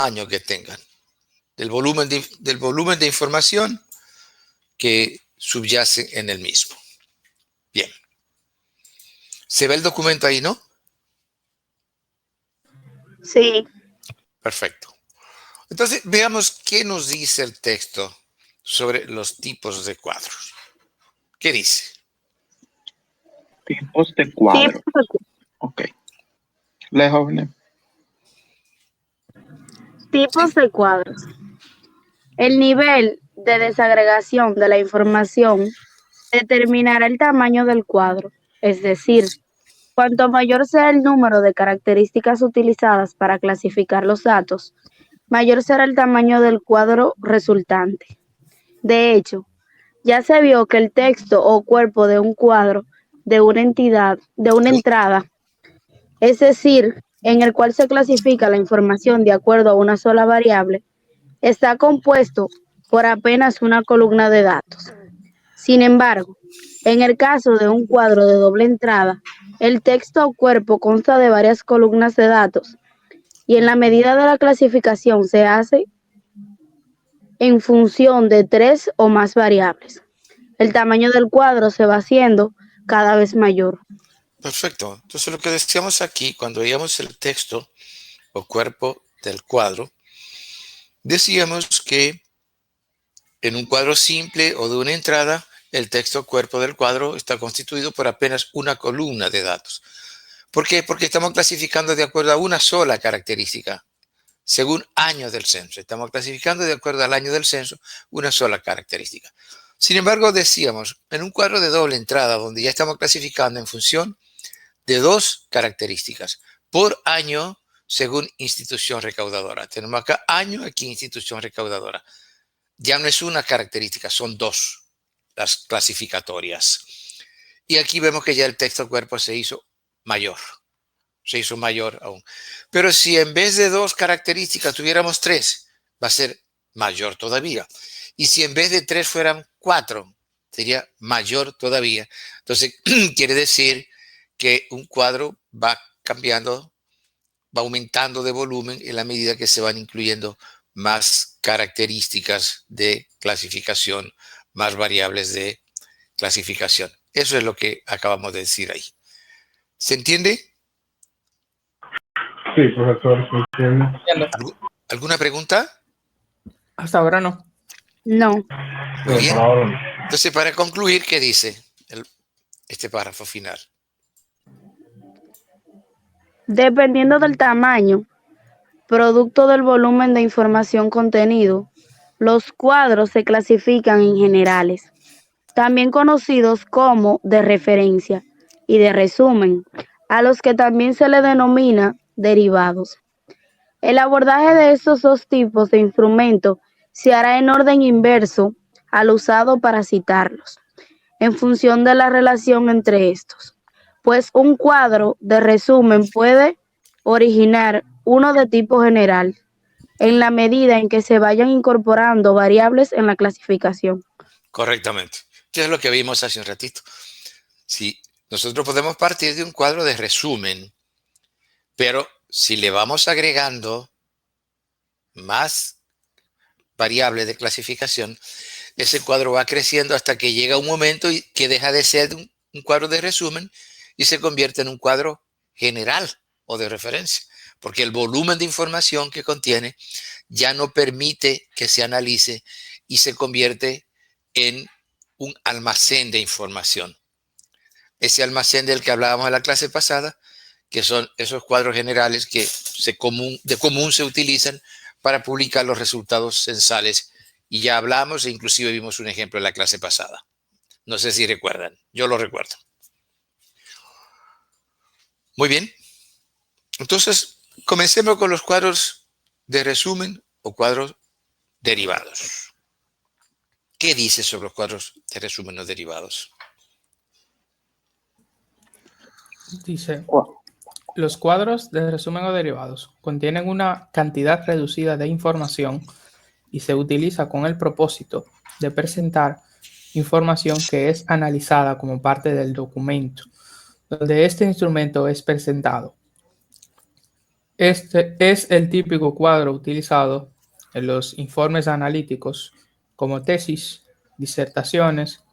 tamaño que tengan, del volumen de información que subyace en el mismo. Bien. ¿Se ve el documento ahí, no? Sí. Perfecto. Entonces, veamos qué nos dice el texto sobre los tipos de cuadros. ¿Qué dice? Tipos de cuadros. Ok. Lee, jóvenes. Tipos de cuadros. El nivel de desagregación de la información determinará el tamaño del cuadro, es decir, cuanto mayor sea el número de características utilizadas para clasificar los datos, mayor será el tamaño del cuadro resultante. De hecho, ya se vio que el texto o cuerpo de un cuadro de una entrada, es decir, en el cual se clasifica la información de acuerdo a una sola variable, está compuesto por apenas una columna de datos. Sin embargo, en el caso de un cuadro de doble entrada, el texto o cuerpo consta de varias columnas de datos y en la medida de la clasificación se hace en función de 3 o más variables. El tamaño del cuadro se va haciendo cada vez mayor. Perfecto. Entonces, lo que decíamos aquí, cuando veíamos el texto o cuerpo del cuadro, decíamos que en un cuadro simple o de una entrada, el texto o cuerpo del cuadro está constituido por apenas una columna de datos. ¿Por qué? Porque estamos clasificando de acuerdo a una sola característica, según año del censo. Estamos clasificando de acuerdo al año del censo una sola característica. Sin embargo, decíamos, en un cuadro de doble entrada, donde ya estamos clasificando en función de dos características por año según institución recaudadora. Tenemos acá año, aquí institución recaudadora. Ya no es una característica, son dos las clasificatorias. Y aquí vemos que ya el texto cuerpo se hizo mayor aún. Pero si en vez de dos características tuviéramos tres, va a ser mayor todavía. Y si en vez de tres fueran cuatro, sería mayor todavía. Entonces, quiere decir que un cuadro va cambiando, va aumentando de volumen en la medida que se van incluyendo más características de clasificación, más variables de clasificación. Eso es lo que acabamos de decir ahí. ¿Se entiende? Sí, profesor, se entiende. ¿Alguna pregunta? Hasta ahora no. No. Muy bien. Entonces, para concluir, ¿qué dice este párrafo final? Dependiendo del tamaño, producto del volumen de información contenido, los cuadros se clasifican en generales, también conocidos como de referencia y de resumen, a los que también se le denomina derivados. El abordaje de estos dos tipos de instrumentos se hará en orden inverso al usado para citarlos, en función de la relación entre estos, pues un cuadro de resumen puede originar uno de tipo general, en la medida en que se vayan incorporando variables en la clasificación. Correctamente. ¿Qué es lo que vimos hace un ratito? Sí, nosotros podemos partir de un cuadro de resumen, pero si le vamos agregando más variables de clasificación, ese cuadro va creciendo hasta que llega un momento que deja de ser un cuadro de resumen y se convierte en un cuadro general o de referencia, porque el volumen de información que contiene ya no permite que se analice y se convierte en un almacén de información. Ese almacén del que hablábamos en la clase pasada, que son esos cuadros generales que de común se utilizan para publicar los resultados censales. Y ya hablamos e inclusive vimos un ejemplo en la clase pasada. No sé si recuerdan, yo lo recuerdo. Muy bien. Entonces, comencemos con los cuadros de resumen o cuadros derivados. ¿Qué dice sobre los cuadros de resumen o derivados? Dice, los cuadros de resumen o derivados contienen una cantidad reducida de información y se utiliza con el propósito de presentar información que es analizada como parte del documento, donde este instrumento es presentado. Este es el típico cuadro utilizado en los informes analíticos como tesis, disertaciones,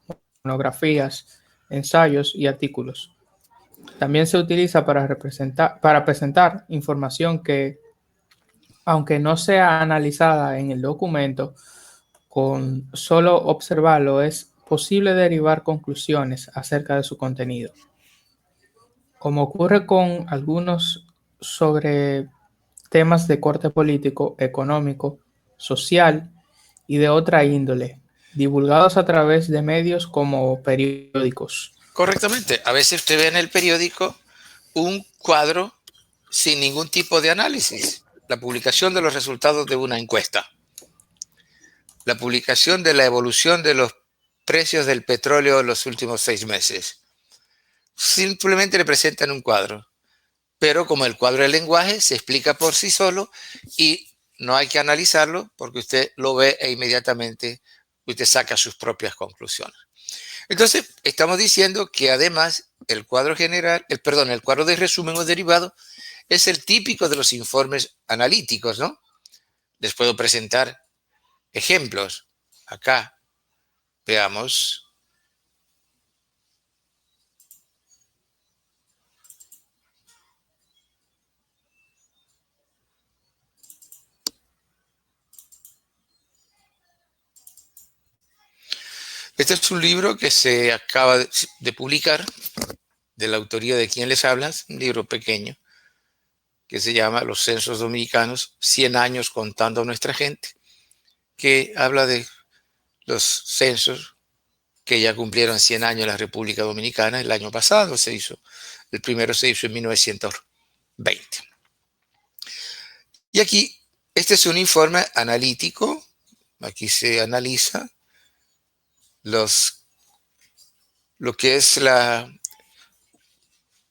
monografías, ensayos y artículos. También se utiliza para presentar información que, aunque no sea analizada en el documento, con solo observarlo es posible derivar conclusiones acerca de su contenido. Como ocurre con algunos sobre temas de corte político, económico, social y de otra índole, divulgados a través de medios como periódicos. Correctamente. A veces usted ve en el periódico un cuadro sin ningún tipo de análisis. La publicación de los resultados de una encuesta. La publicación de la evolución de los precios del petróleo en los últimos 6 meses. Simplemente le presentan un cuadro. Pero como el cuadro del lenguaje se explica por sí solo y no hay que analizarlo porque usted lo ve e inmediatamente usted saca sus propias conclusiones. Entonces, estamos diciendo que además el cuadro general, el cuadro de resumen o derivado es el típico de los informes analíticos, ¿no? Les puedo presentar ejemplos. Acá, veamos. Este es un libro que se acaba de publicar, de la autoría de quien les habla, un libro pequeño, que se llama Los Censos Dominicanos, 100 años contando a nuestra gente, que habla de los censos que ya cumplieron 100 años en la República Dominicana. El año pasado se hizo, el primero se hizo en 1920. Y aquí, este es un informe analítico, aquí se analiza lo que es una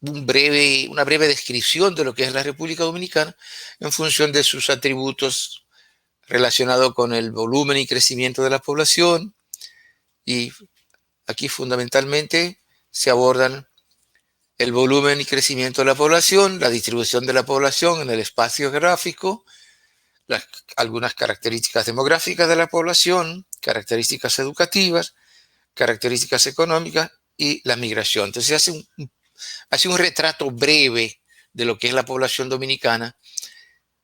breve descripción de lo que es la República Dominicana en función de sus atributos relacionados con el volumen y crecimiento de la población. Y aquí fundamentalmente se abordan el volumen y crecimiento de la población, la distribución de la población en el espacio geográfico, algunas características demográficas de la población, características educativas, características económicas y la migración. Entonces hace un retrato breve de lo que es la población dominicana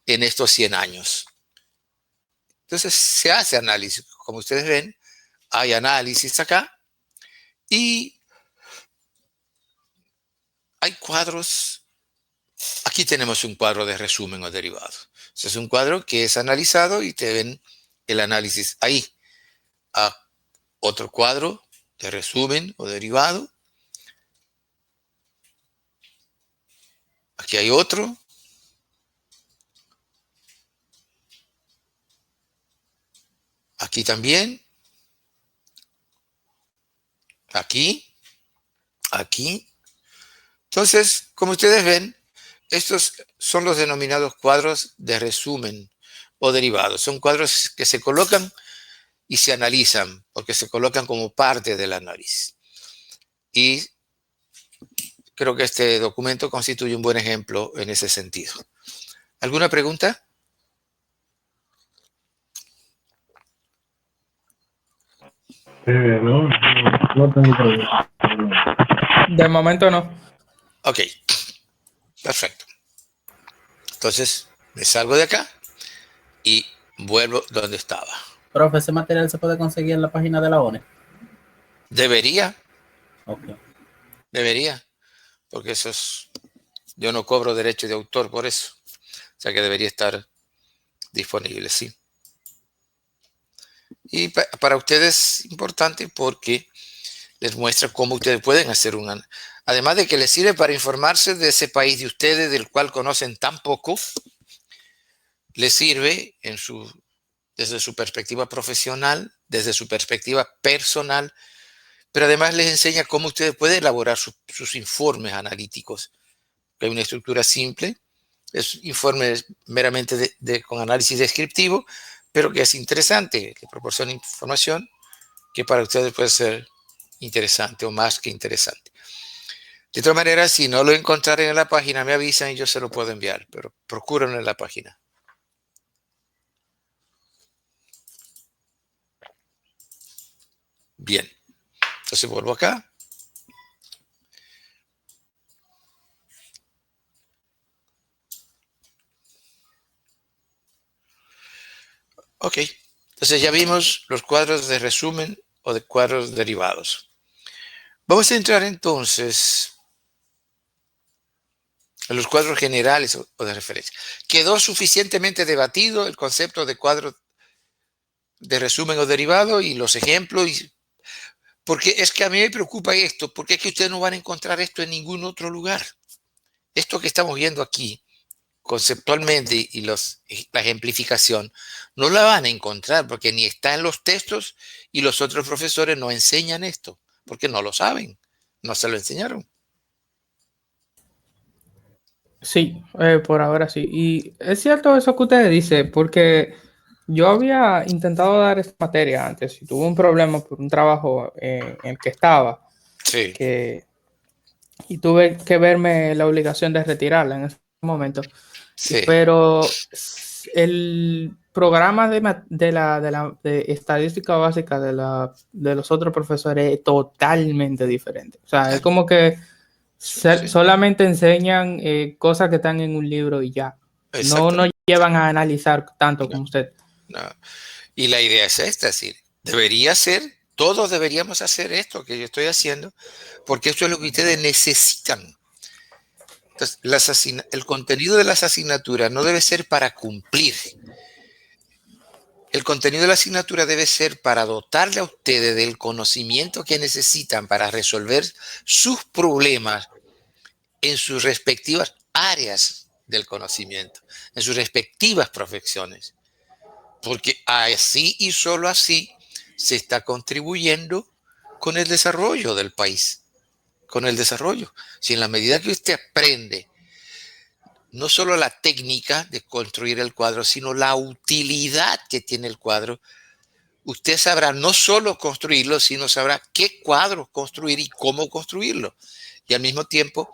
en estos 100 años. Entonces se hace análisis. Como ustedes ven, hay análisis acá y hay cuadros. Aquí tenemos un cuadro de resumen o derivado. Ese es un cuadro que es analizado y te ven el análisis ahí. Otro cuadro de resumen o derivado. Aquí hay otro. Aquí también. Aquí. Aquí. Entonces, como ustedes ven, estos son los denominados cuadros de resumen o derivados. Son cuadros que se colocan y se analizan porque se colocan como parte del análisis. Y creo que este documento constituye un buen ejemplo en ese sentido. ¿Alguna pregunta? No tengo pregunta. De momento no. Ok, perfecto. Entonces, me salgo de acá y vuelvo donde estaba. Profe, ¿ese material se puede conseguir en la página de la ONE? Debería, Okay. debería, porque eso es, yo no cobro derecho de autor por eso. O sea que debería estar disponible, sí. Y para ustedes es importante porque les muestra cómo ustedes pueden hacer además de que les sirve para informarse de ese país de ustedes, del cual conocen tan poco, les sirve desde su perspectiva profesional, desde su perspectiva personal, pero además les enseña cómo ustedes pueden elaborar sus informes analíticos. Hay una estructura simple, es informes meramente con análisis descriptivo, pero que es interesante, que proporciona información que para ustedes puede ser interesante o más que interesante. De todas maneras, si no lo encontraren en la página, me avisan y yo se lo puedo enviar, pero procúrenlo en la página. Bien, entonces vuelvo acá. Ok, entonces ya vimos los cuadros de resumen o de cuadros derivados. Vamos a entrar entonces en los cuadros generales o de referencia. Quedó suficientemente debatido el concepto de cuadro de resumen o derivado y los ejemplos. Porque es que a mí me preocupa esto, porque es que ustedes no van a encontrar esto en ningún otro lugar. Esto que estamos viendo aquí, conceptualmente, y la ejemplificación, no la van a encontrar porque ni está en los textos y los otros profesores no enseñan esto, porque no lo saben, no se lo enseñaron. Sí, por ahora sí. Y es cierto eso que usted dice, porque yo había intentado dar esta materia antes y tuve un problema por un trabajo en el que estaba, Sí, y tuve que verme la obligación de retirarla en ese momento. sí, Pero el programa de estadística básica de los otros profesores es totalmente diferente. O sea, es claro, como que sí, solamente enseñan cosas que están en un libro y ya. No nos exactamente. llevan a analizar tanto No, como usted. no. Y la idea es esta, es decir, debería ser, todos deberíamos hacer esto que yo estoy haciendo, porque esto es lo que ustedes necesitan. Entonces, el contenido de las asignaturas no debe ser para cumplir. El contenido de la asignatura debe ser para dotarle a ustedes del conocimiento que necesitan para resolver sus problemas en sus respectivas áreas del conocimiento, en sus respectivas profesiones. Porque así y solo así se está contribuyendo con el desarrollo del país, con el desarrollo. Si en la medida que usted aprende no solo la técnica de construir el cuadro, sino la utilidad que tiene el cuadro, usted sabrá no solo construirlo, sino sabrá qué cuadro construir y cómo construirlo. Y al mismo tiempo,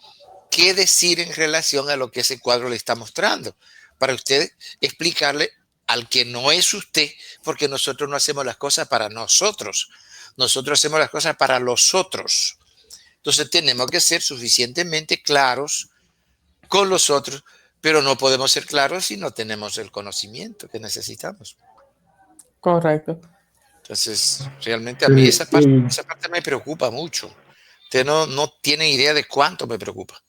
qué decir en relación a lo que ese cuadro le está mostrando, para usted explicarle al que no es usted, porque nosotros no hacemos las cosas para nosotros, nosotros hacemos las cosas para los otros. Entonces tenemos que ser suficientemente claros con los otros, pero no podemos ser claros si no tenemos el conocimiento que necesitamos. Correcto. Entonces, realmente a mí Sí, y esa parte me preocupa mucho. Usted no tiene idea de cuánto me preocupa.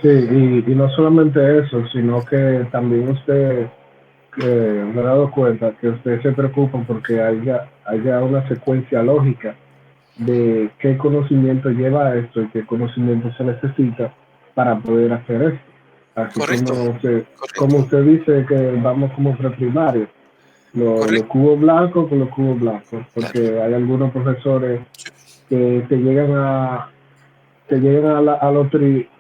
sí, y no solamente eso, sino que también usted me he dado cuenta que usted se preocupa porque haya una secuencia lógica de qué conocimiento lleva a esto y qué conocimiento se necesita para poder hacer esto. Así Correcto, como correcto, usted dice que vamos como preprimario, los correcto. cubos blancos con los cubos blancos, Claro, porque hay algunos profesores que te llegan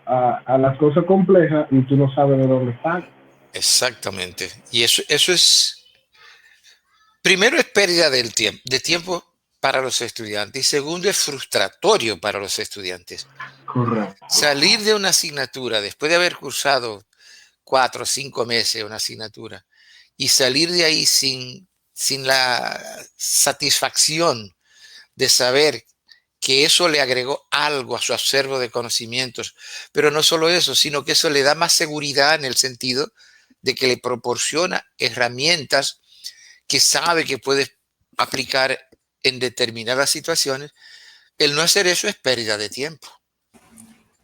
a las cosas complejas y tú no sabes de dónde están. exactamente. Y eso es, primero es pérdida de tiempo para los estudiantes y segundo es frustratorio para los estudiantes. Correcto. Salir de una asignatura después de haber cursado 4 o 5 meses una asignatura y salir de ahí sin la satisfacción de saber que eso le agregó algo a su acervo de conocimientos, pero no solo eso, sino que eso le da más seguridad en el sentido de que le proporciona herramientas que sabe que puede aplicar en determinadas situaciones. El no hacer eso es pérdida de tiempo,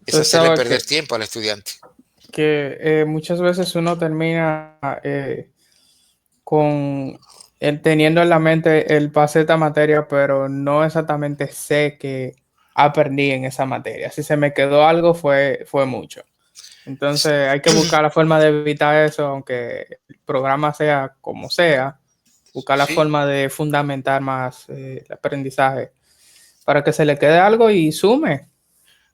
es Usted hacerle sabe perder tiempo al estudiante. que muchas veces uno termina con teniendo en la mente el pasé esta materia, pero no exactamente sé que aprendí en esa materia. Si se me quedó algo, fue mucho. Entonces hay que buscar la forma de evitar eso, aunque el programa sea como sea, buscar la Sí, forma de fundamentar más el aprendizaje para que se le quede algo y sume.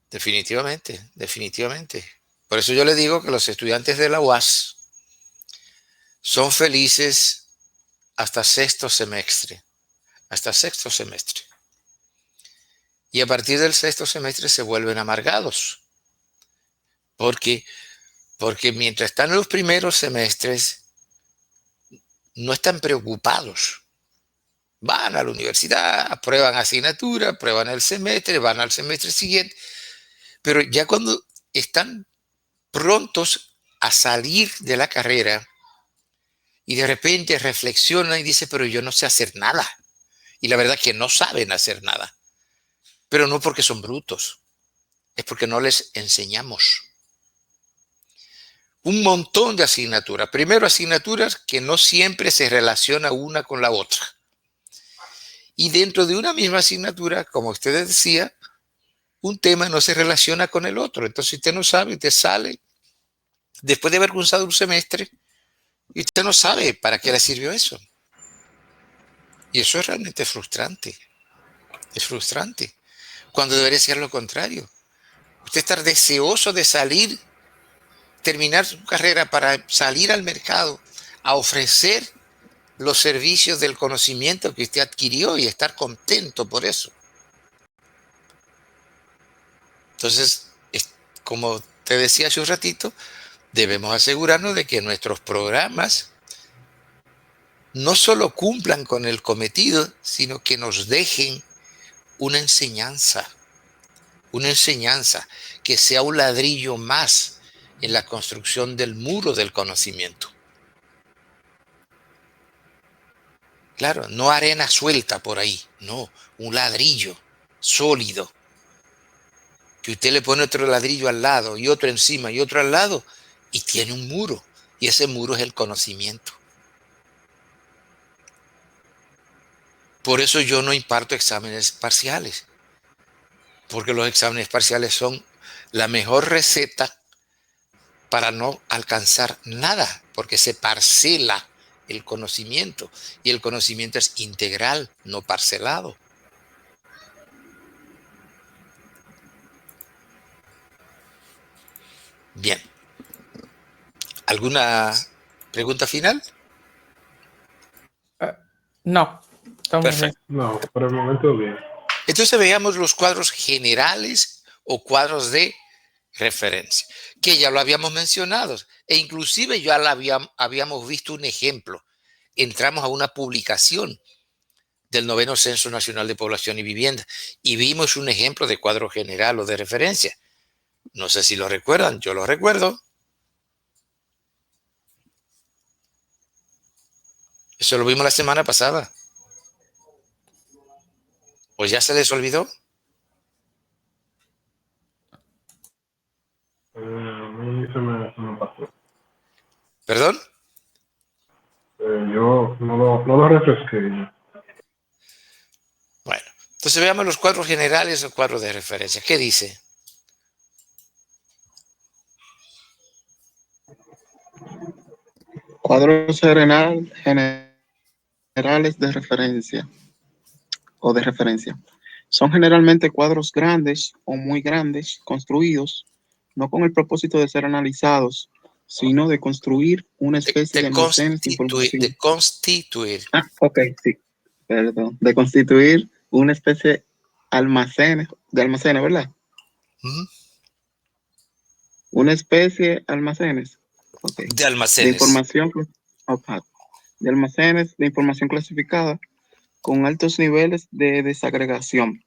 definitivamente, definitivamente. Por eso yo le digo que los estudiantes de la UAS son felices hasta sexto semestre, hasta sexto semestre. Y a partir del sexto semestre se vuelven amargados. Porque mientras están en los primeros semestres, no están preocupados. Van a la universidad, aprueban asignatura, aprueban el semestre, van al semestre siguiente. Pero ya cuando están prontos a salir de la carrera y de repente reflexionan y dicen, pero yo no sé hacer nada. Y la verdad es que no saben hacer nada. Pero no porque son brutos, es porque no les enseñamos. Un montón de asignaturas. Primero, asignaturas que no siempre se relacionan una con la otra. Y dentro de una misma asignatura, como usted decía, un tema no se relaciona con el otro. Entonces usted no sabe, usted sale después de haber cursado un semestre y usted no sabe para qué le sirvió eso. Y eso es realmente frustrante. Es frustrante. Cuando debería ser lo contrario. Usted estar deseoso de salir, terminar su carrera para salir al mercado a ofrecer los servicios del conocimiento que usted adquirió y estar contento por eso. Entonces, como te decía hace un ratito, debemos asegurarnos de que nuestros programas no solo cumplan con el cometido, sino que nos dejen una enseñanza que sea un ladrillo más en la construcción del muro del conocimiento. Claro, no arena suelta por ahí, no, un ladrillo sólido, que usted le pone otro ladrillo al lado y otro encima y otro al lado y tiene un muro, y ese muro es el conocimiento. Por eso yo no imparto exámenes parciales, porque los exámenes parciales son la mejor receta para no alcanzar nada, porque se parcela el conocimiento y el conocimiento es integral, no parcelado. Bien. ¿Alguna pregunta final? No. Estamos bien. Perfecto. No, por el momento bien. Entonces veamos los cuadros generales o cuadros de referencia, que ya lo habíamos mencionado, e inclusive ya habíamos visto un ejemplo. Entramos a una publicación del 9º Censo Nacional de Población y Vivienda y vimos un ejemplo de cuadro general o de referencia. No sé si lo recuerdan, yo lo recuerdo. Eso lo vimos la semana pasada. ¿O ya se les olvidó? A mí se me pasó. ¿Perdón? Yo no lo refresqué. Bueno, entonces veamos los cuadros generales o cuadros de referencia. ¿Qué dice? Cuadros generales de referencia o de referencia. Son generalmente cuadros grandes o muy grandes, construidos no con el propósito de ser analizados, sino de construir una especie de almacenes de información. De constituir. Ok, sí, perdón. De constituir una especie de almacenes, ¿verdad? ¿Mm? Una especie de almacenes. Okay. De almacenes. De almacenes de información clasificada con altos niveles de desagregación,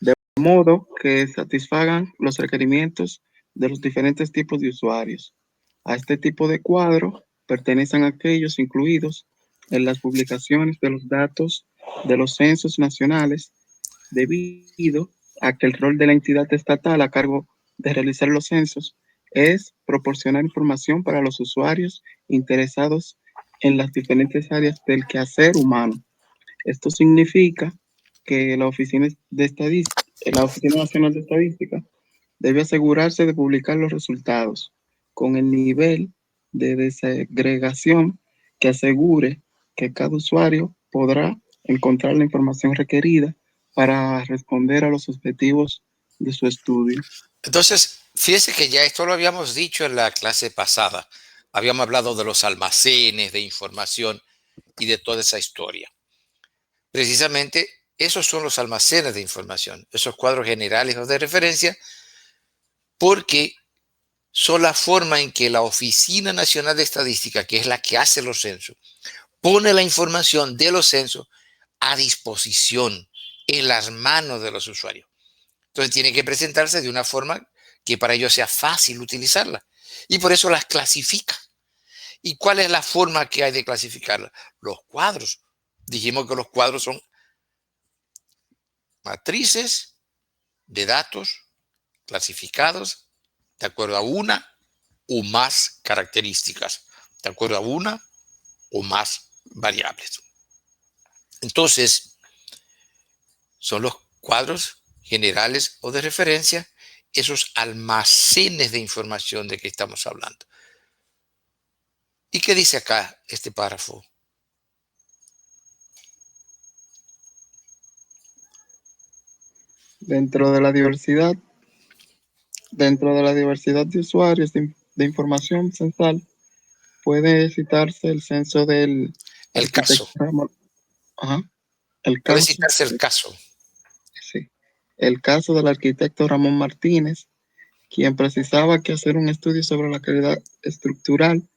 de modo que satisfagan los requerimientos de los diferentes tipos de usuarios. A este tipo de cuadro pertenecen aquellos incluidos en las publicaciones de los datos de los censos nacionales, debido a que el rol de la entidad estatal a cargo de realizar los censos es proporcionar información para los usuarios interesados en las diferentes áreas del quehacer humano. Esto significa que la Oficina Nacional de Estadística debe asegurarse de publicar los resultados con el nivel de desagregación que asegure que cada usuario podrá encontrar la información requerida para responder a los objetivos de su estudio. Entonces, fíjese que ya esto lo habíamos dicho en la clase pasada. Habíamos hablado de los almacenes de información y de toda esa historia. Precisamente Esos son los almacenes de información, esos cuadros generales o de referencia, porque son la forma en que la Oficina Nacional de Estadística, que es la que hace los censos, pone la información de los censos a disposición, en las manos de los usuarios. Entonces tiene que presentarse de una forma que para ellos sea fácil utilizarla. Y por eso las clasifica. ¿Y cuál es la forma que hay de clasificarla? Los cuadros. Dijimos que los cuadros son matrices de datos clasificados de acuerdo a una o más características, de acuerdo a una o más variables. Entonces, son los cuadros generales o de referencia, esos almacenes de información de que estamos hablando. ¿Y qué dice acá este párrafo? Dentro de la diversidad de usuarios de información censal, puede citarse el censo del El caso. Ajá, el Puede caso, citarse el caso. sí, el caso del arquitecto Ramón Martínez, quien precisaba que hacer un estudio sobre la calidad estructural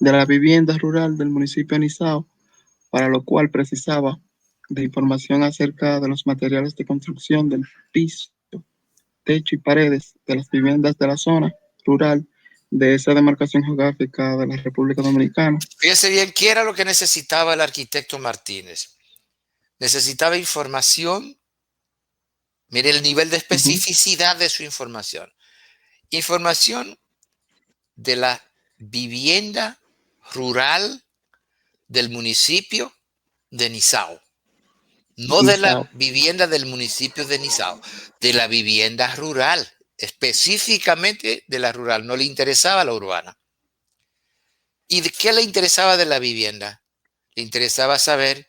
de la vivienda rural del municipio de Nizao, para lo cual precisaba de información acerca de los materiales de construcción del piso, techo y paredes de las viviendas de la zona rural de esa demarcación geográfica de la República Dominicana. Fíjese bien, ¿qué era lo que necesitaba el arquitecto Martínez? Necesitaba información. Mire el nivel de especificidad de su información. Información de la vivienda rural del municipio de Nizao. No de la vivienda del municipio de Nizao, de la vivienda rural, específicamente de la rural. No le interesaba la urbana. ¿Y de qué le interesaba de la vivienda? Le interesaba saber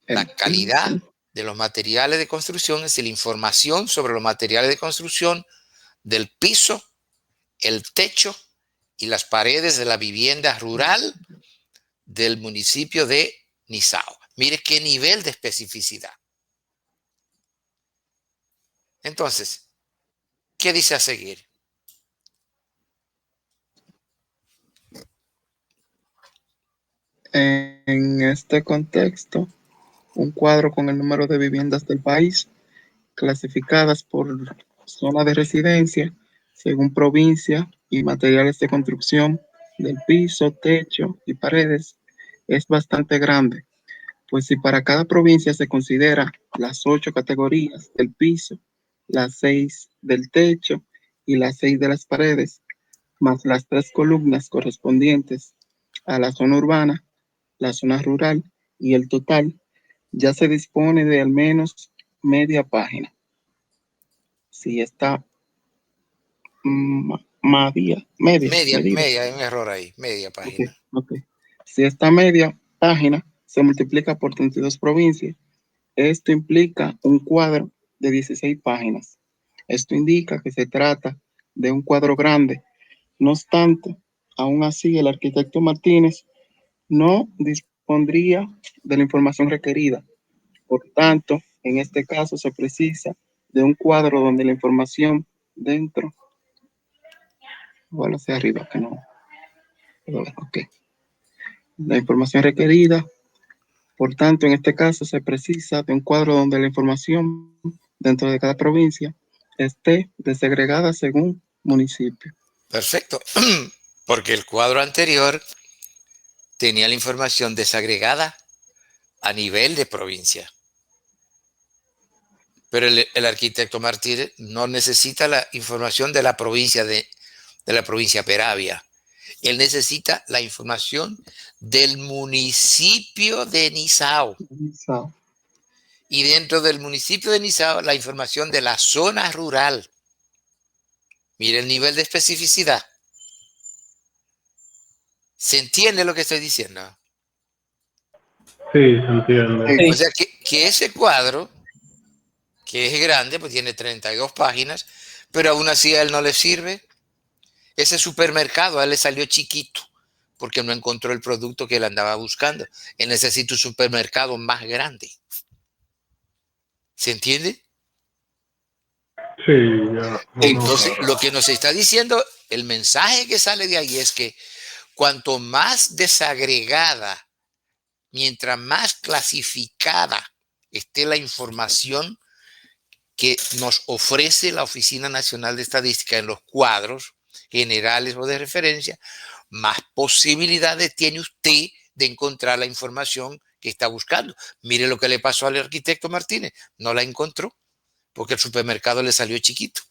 la calidad de los materiales de construcción, es decir, la información sobre los materiales de construcción del piso, el techo y las paredes de la vivienda rural del municipio de Nizao. Mire qué nivel de especificidad. Entonces, ¿qué dice a seguir? En este contexto, un cuadro con el número de viviendas del país, clasificadas por zona de residencia, según provincia y materiales de construcción del piso, techo y paredes, es bastante grande, pues si para cada provincia se considera las 8 categorías del piso, las 6 del techo y las 6 de las paredes, más las 3 columnas correspondientes a la zona urbana, la zona rural y el total, ya se dispone de al menos media página. Si está media, hay un error ahí, media página. Okay. Si esta media página se multiplica por 32 provincias, esto implica un cuadro de 16 páginas. Esto indica que se trata de un cuadro grande. No obstante, aún así, el arquitecto Martínez no dispondría de la información requerida. Por tanto, en este caso se precisa de un cuadro donde la información dentro, bueno, hacia arriba, que no. Ok. La información requerida, por tanto, en este caso se precisa de un cuadro donde la información dentro de cada provincia esté desagregada según municipio. Perfecto, porque el cuadro anterior tenía la información desagregada a nivel de provincia. Pero el arquitecto Martínez no necesita la información de la provincia de la provincia Peravia. Él necesita la información del municipio de Nizao. Y dentro del municipio de Nizao, la información de la zona rural. Mire el nivel de especificidad. ¿Se entiende lo que estoy diciendo? Sí, se entiende. Sí. O sea, que ese cuadro, que es grande, pues tiene 32 páginas, pero aún así a él no le sirve. Ese supermercado a él le salió chiquito porque no encontró el producto que él andaba buscando. Él necesita un supermercado más grande. ¿Se entiende? Sí, ya. Entonces, lo que nos está diciendo, el mensaje que sale de ahí es que cuanto más desagregada, mientras más clasificada esté la información que nos ofrece la Oficina Nacional de Estadística en los cuadros generales o de referencia, más posibilidades tiene usted de encontrar la información que está buscando. Mire lo que le pasó al arquitecto Martínez. No la encontró porque el supermercado le salió chiquito.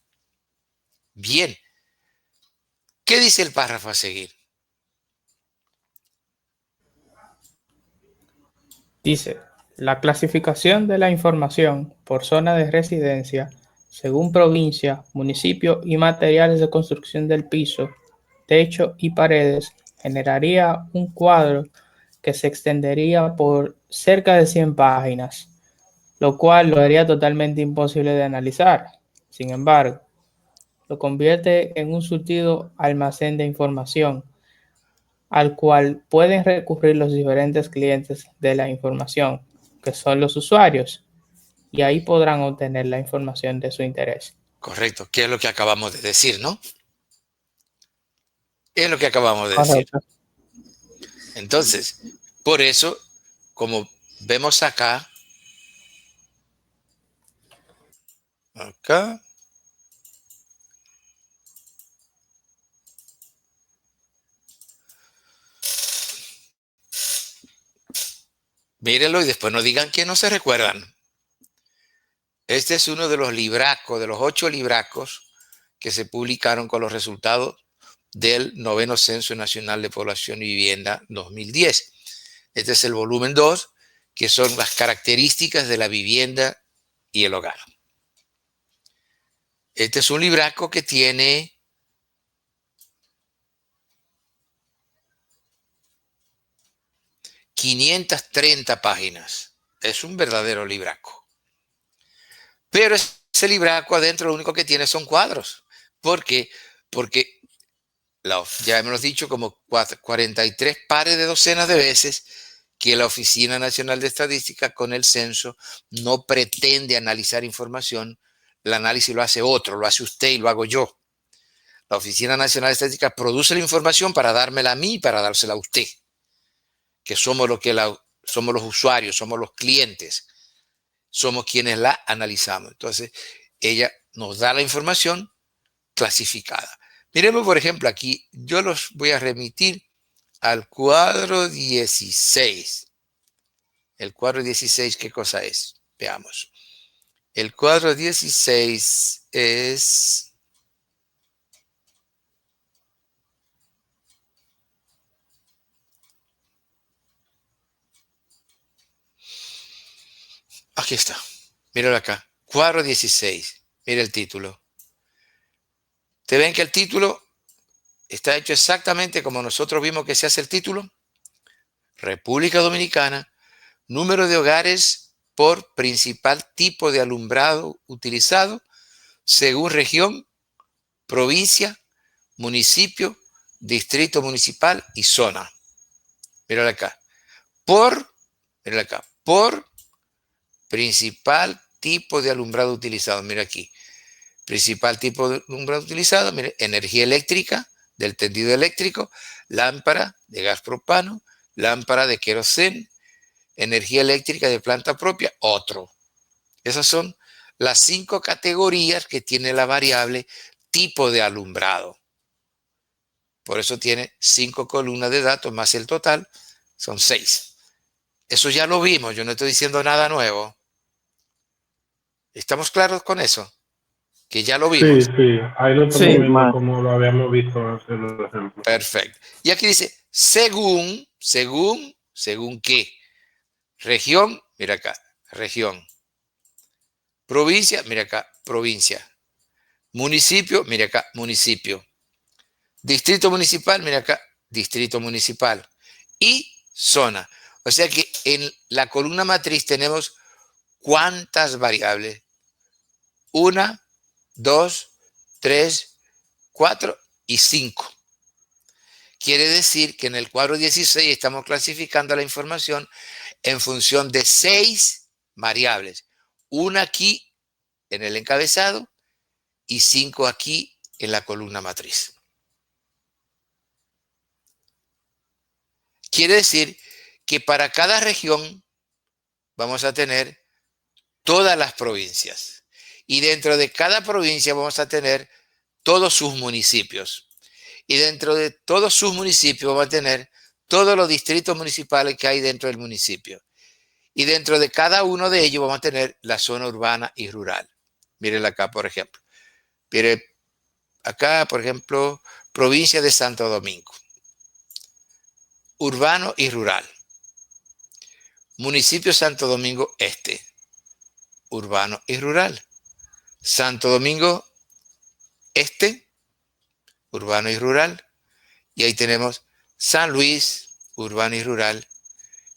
Bien. ¿Qué dice el párrafo a seguir? Dice, la clasificación de la información por zona de residencia, según provincia, municipio y materiales de construcción del piso, techo y paredes, generaría un cuadro que se extendería por cerca de 100 páginas, lo cual lo haría totalmente imposible de analizar. Sin embargo, lo convierte en un surtido almacén de información al cual pueden recurrir los diferentes clientes de la información, que son los usuarios, y ahí podrán obtener la información de su interés. Correcto, ¿qué es lo que acabamos de decir, no? Es lo que acabamos de decir. Correcto. Entonces, por eso, como vemos acá, mírenlo y después no digan que no se recuerdan. Este es uno de los libracos, de los 8 libracos que se publicaron con los resultados del 9º Censo Nacional de Población y Vivienda 2010. Este es el volumen 2, que son las características de la vivienda y el hogar. Este es un libraco que tiene 530 páginas. Es un verdadero libraco. Pero ese libraco adentro lo único que tiene son cuadros. ¿Por qué? Porque ya hemos dicho como 43 pares de docenas de veces que la Oficina Nacional de Estadística con el censo no pretende analizar información. El análisis lo hace otro, lo hace usted y lo hago yo. La Oficina Nacional de Estadística produce la información para dármela a mí y para dársela a usted, que somos somos los usuarios, somos los clientes, somos quienes la analizamos. Entonces, ella nos da la información clasificada. Miremos, por ejemplo, aquí, yo los voy a remitir al cuadro 16. El cuadro 16, ¿qué cosa es? Veamos. El cuadro 16 es... Aquí está. Míralo acá. Cuadro 16. Mira el título. ¿Te ven que el título está hecho exactamente como nosotros vimos que se hace el título? República Dominicana, número de hogares por principal tipo de alumbrado utilizado según región, provincia, municipio, distrito municipal y zona. Míralo acá. Míralo acá. Por principal tipo de alumbrado utilizado. Mira aquí. Principal tipo de alumbrado utilizado, mire, energía eléctrica, del tendido eléctrico, lámpara de gas propano, lámpara de queroseno, energía eléctrica de planta propia, otro. Esas son las 5 categorías que tiene la variable tipo de alumbrado. Por eso tiene 5 columnas de datos más el total, son 6. Eso ya lo vimos, yo no estoy diciendo nada nuevo. ¿Estamos claros con eso? Que ya lo vimos. Sí, ahí lo estamos Sí, viendo como lo habíamos visto en el ejemplo. Perfecto. Y aquí dice, según qué. Región, mira acá, región. Provincia, mira acá, provincia. Municipio, mira acá, municipio. Distrito municipal, mira acá, distrito municipal. Y zona. O sea que en la columna matriz tenemos ¿cuántas variables? 1, 2, 3, 4 y 5. Quiere decir que en el cuadro 16 estamos clasificando la información en función de 6 variables. una aquí en el encabezado y 5 aquí en la columna matriz. Quiere decir que para cada región vamos a tener todas las provincias. Y dentro de cada provincia vamos a tener todos sus municipios. Y dentro de todos sus municipios vamos a tener todos los distritos municipales que hay dentro del municipio. Y dentro de cada uno de ellos vamos a tener la zona urbana y rural. Miren acá, por ejemplo. Miren acá, por ejemplo, provincia de Santo Domingo. Urbano y rural. Municipio Santo Domingo Este. Urbano y rural. Santo Domingo Este. Urbano y rural. Y ahí tenemos San Luis, urbano y rural,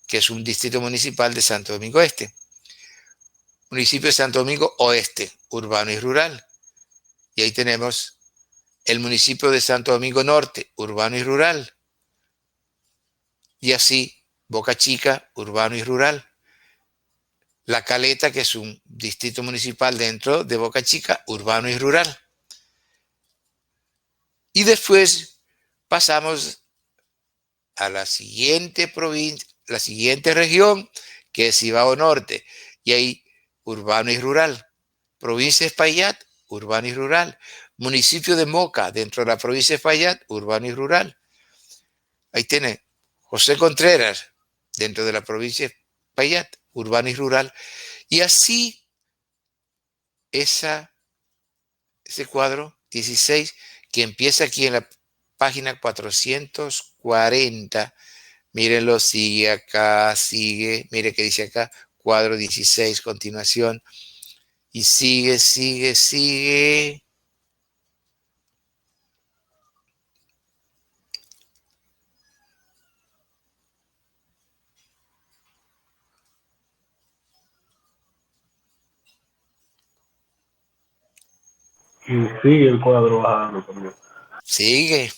que es un distrito municipal de Santo Domingo Este. Municipio de Santo Domingo Oeste, urbano y rural. Y ahí tenemos el municipio de Santo Domingo Norte, urbano y rural. Y así, Boca Chica, urbano y rural. La Caleta, que es un distrito municipal dentro de Boca Chica, urbano y rural. Y después pasamos a la siguiente provincia, la siguiente región, que es Cibao Norte. Y ahí, urbano y rural. Provincia de Espaillat, urbano y rural. Municipio de Moca, dentro de la provincia de Espaillat, urbano y rural. Ahí tiene José Contreras, dentro de la provincia de Espaillat, urbano y rural. Y así, ese cuadro 16, que empieza aquí en la página 440, mírenlo, sigue acá, sigue, mire que dice acá, cuadro 16, continuación, y sigue, sigue, sigue. Y sigue el cuadro bajando también. Sigue.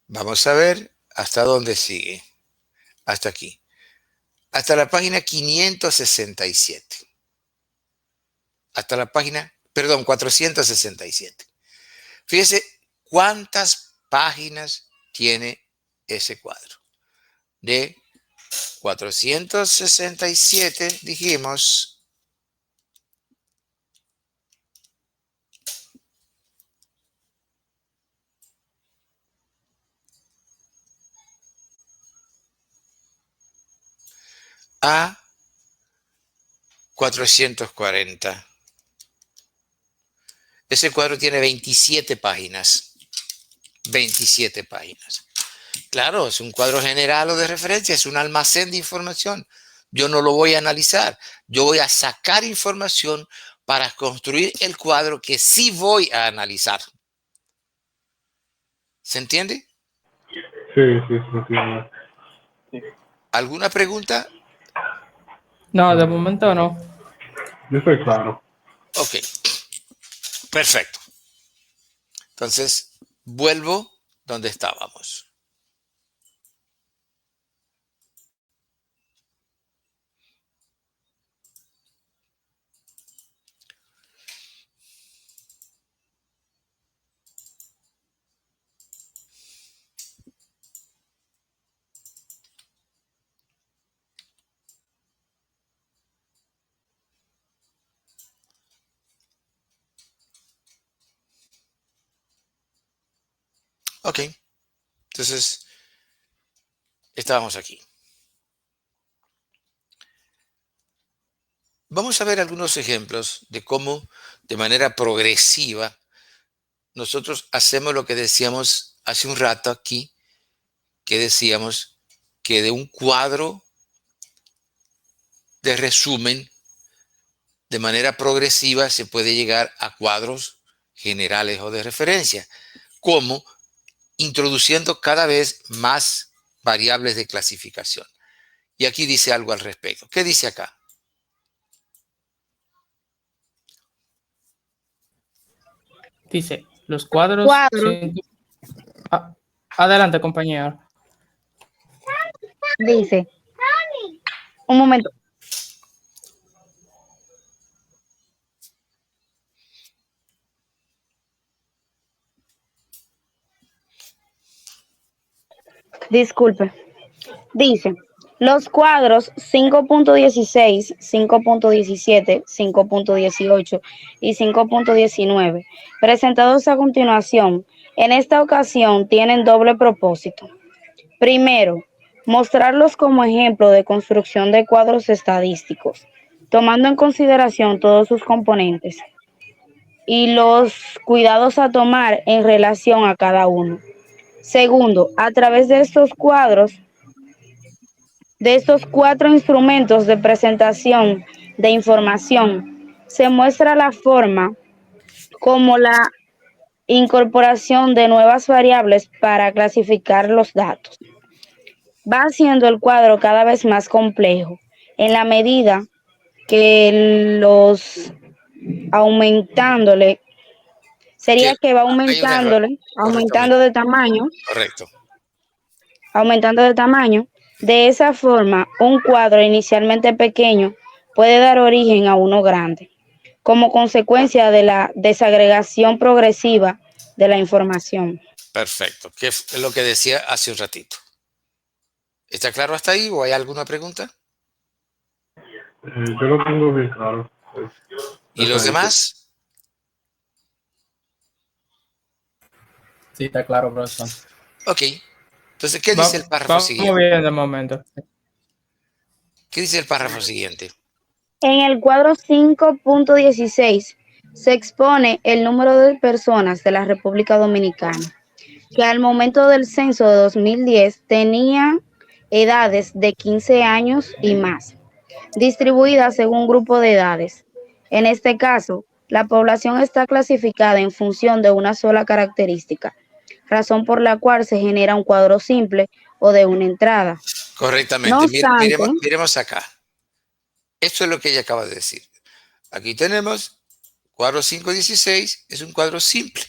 Vamos a ver hasta dónde sigue. Hasta aquí. Hasta la página 567. Hasta la página, perdón, 467. Fíjese cuántas páginas tiene ese cuadro. De 467, dijimos, a 440. Ese cuadro tiene 27 páginas. 27 páginas. Claro, es un cuadro general o de referencia, es un almacén de información. Yo no lo voy a analizar. Yo voy a sacar información para construir el cuadro que sí voy a analizar. ¿Se entiende? Sí, sí, entiendo. ¿Alguna pregunta? No, de momento no. Yo estoy claro. Ok. Perfecto. Entonces, vuelvo donde estábamos. Ok. Entonces, estábamos aquí. Vamos a ver algunos ejemplos de cómo, de manera progresiva, nosotros hacemos lo que decíamos hace un rato aquí, que decíamos que de un cuadro de resumen, de manera progresiva, se puede llegar a cuadros generales o de referencia, como introduciendo cada vez más variables de clasificación. Y aquí dice algo al respecto. ¿Qué dice acá? Dice, los cuadros... Cuadros. Adelante, compañero. Dice, un momento. Disculpe. Dice, los cuadros 5.16, 5.17, 5.18 y 5.19, presentados a continuación, en esta ocasión tienen doble propósito. Primero, mostrarlos como ejemplo de construcción de cuadros estadísticos, tomando en consideración todos sus componentes y los cuidados a tomar en relación a cada uno. Segundo, a través de estos cuadros, de estos 4 instrumentos de presentación de información, se muestra la forma como la incorporación de nuevas variables para clasificar los datos. Va haciendo el cuadro cada vez más complejo en la medida que los aumentándole, sería que va Hay un error. aumentándole, aumentando Correctamente. de tamaño, Correcto. aumentando de tamaño. De esa forma, un cuadro inicialmente pequeño puede dar origen a uno grande, como consecuencia de la desagregación progresiva de la información. Perfecto. ¿Qué es lo que decía hace un ratito? ¿Está claro hasta ahí o hay alguna pregunta? Yo lo tengo bien claro. ¿Y los demás? Sí, está claro, profesor. Ok. Entonces, ¿qué dice el párrafo Vamos siguiente? bien de momento. ¿Qué dice el párrafo siguiente? En el cuadro 5.16 se expone el número de personas de la República Dominicana, que al momento del censo de 2010 tenían edades de 15 años y más, distribuidas según grupo de edades. En este caso, la población está clasificada en función de una sola característica, razón por la cual se genera un cuadro simple o de una entrada. No Correctamente. obstante, Miremos acá. Esto es lo que ella acaba de decir. Aquí tenemos cuadro 5.16, es un cuadro simple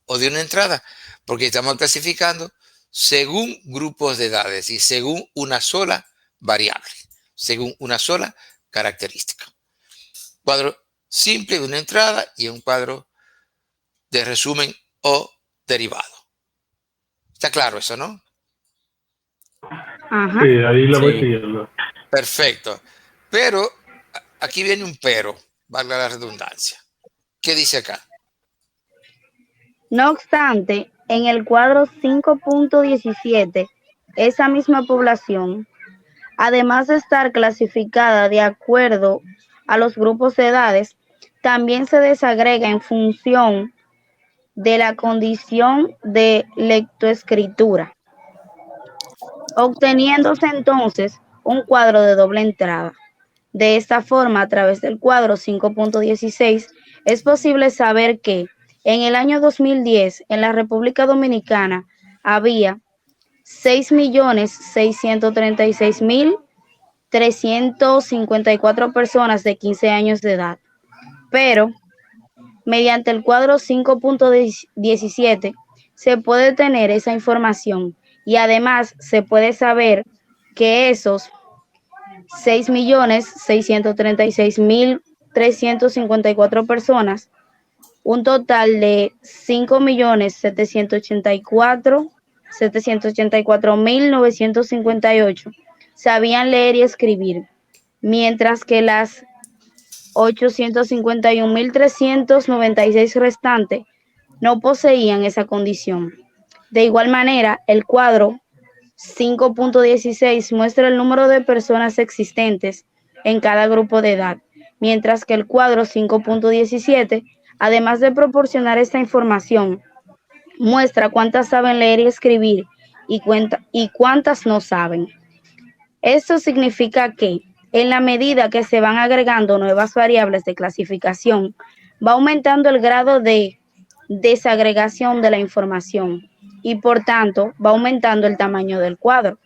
o de una entrada, porque estamos clasificando según grupos de edades y según una sola variable, según una sola característica. Cuadro simple de una entrada y un cuadro de resumen o derivado. ¿Está claro eso, no? ajá, Sí, ahí lo voy Sí. siguiendo. Perfecto. Pero aquí viene un pero, valga la redundancia. ¿Qué dice acá? no obstante, en el cuadro 5.17, esa misma población, además de estar clasificada de acuerdo a los grupos de edades, también se desagrega en función de la condición de lectoescritura, obteniéndose entonces un cuadro de doble entrada. De esta forma, a través del cuadro 5.16, es posible saber que en el año 2010 en la República Dominicana había 6.636.354 personas de 15 años de edad, pero mediante el cuadro 5.17 se puede tener esa información y además se puede saber que esos 6.636.354 personas, un total de 5.784.958 sabían leer y escribir, mientras que las 851.396 restantes no poseían esa condición. De igual manera, el cuadro 5.16 muestra el número de personas existentes en cada grupo de edad, mientras que el cuadro 5.17, además de proporcionar esta información, muestra cuántas saben leer y escribir y cuántas no saben. Esto significa que, en la medida que se van agregando nuevas variables de clasificación, va aumentando el grado de desagregación de la información y, por tanto, va aumentando el tamaño del cuadro,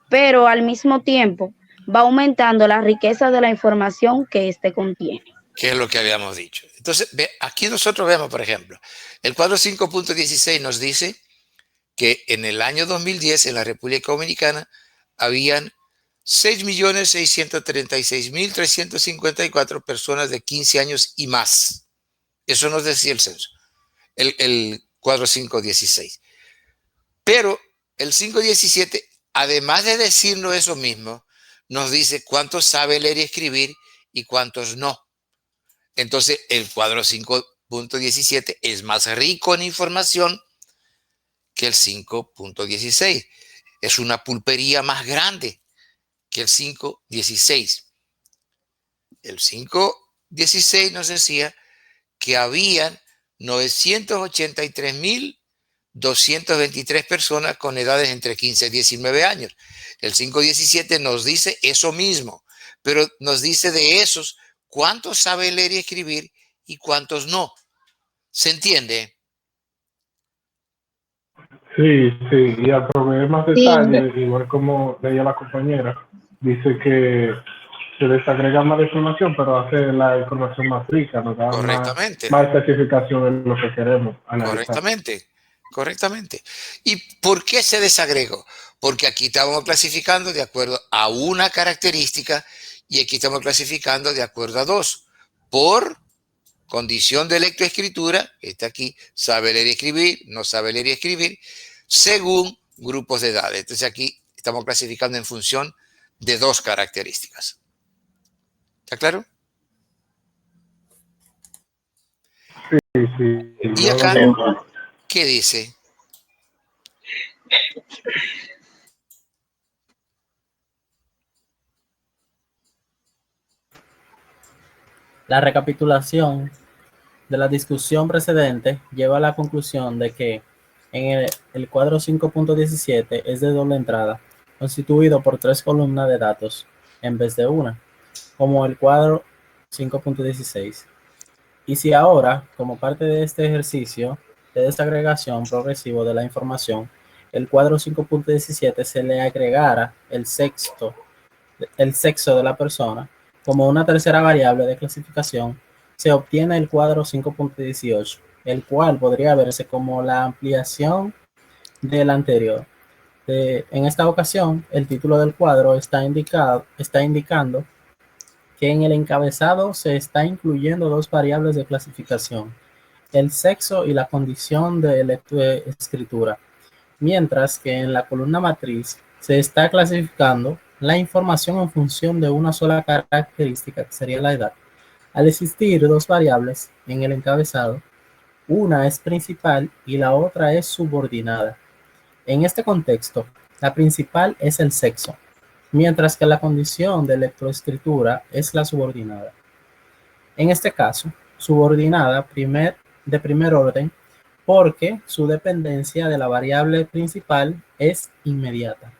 pero al mismo tiempo va aumentando la riqueza de la información que éste contiene. ¿Qué es lo que habíamos dicho? Entonces, aquí nosotros vemos, por ejemplo, el cuadro 5.16 nos dice que en el año 2010 en la República Dominicana habían 6.636.354 personas de 15 años y más. Eso nos decía el censo, el cuadro 5.16. Pero el 5.17, además de decirnos eso mismo, nos dice cuántos sabe leer y escribir y cuántos no. Entonces, el cuadro 5.17 es más rico en información que el 5.16. Es una pulpería más grande que el 5.16. El 5.16 nos decía que habían 983.223 personas con edades entre 15 y 19 años. El 5.17 nos dice eso mismo, pero nos dice de esos cuántos saben leer y escribir y cuántos no. ¿Se entiende? Sí, sí, y al proveer más Sí, detalles, igual como leía la compañera, dice que se desagrega más de información, pero hace la información más rica, nos da Correctamente, más especificación en lo que queremos analizar. correctamente. ¿Y por qué se desagregó? Porque aquí estamos clasificando de acuerdo a una característica y aquí estamos clasificando de acuerdo a dos. Por condición de lectoescritura, está aquí, sabe leer y escribir, no sabe leer y escribir, según grupos de edad. Entonces aquí estamos clasificando en función de dos características. ¿Está claro? Sí, sí, Y yo acá, lo ¿qué dice? La recapitulación de la discusión precedente lleva a la conclusión de que el cuadro 5.17 es de doble entrada, constituido por 3 columnas de datos en vez de una, como el cuadro 5.16. Y si ahora, como parte de este ejercicio de desagregación progresivo de la información, el cuadro 5.17 se le agregara el sexo de la persona como una tercera variable de clasificación, se obtiene el cuadro 5.18, el cual podría verse como la ampliación del anterior. En esta ocasión, el título del cuadro está indicando que en el encabezado se está incluyendo dos variables de clasificación, el sexo y la condición de lectoescritura, mientras que en la columna matriz se está clasificando la información en función de una sola característica, que sería la edad. Al existir dos variables en el encabezado, una es principal y la otra es subordinada. En este contexto, la principal es el sexo, mientras que la condición de lectoescritura es la subordinada. En este caso, subordinada de primer orden porque su dependencia de la variable principal es inmediata.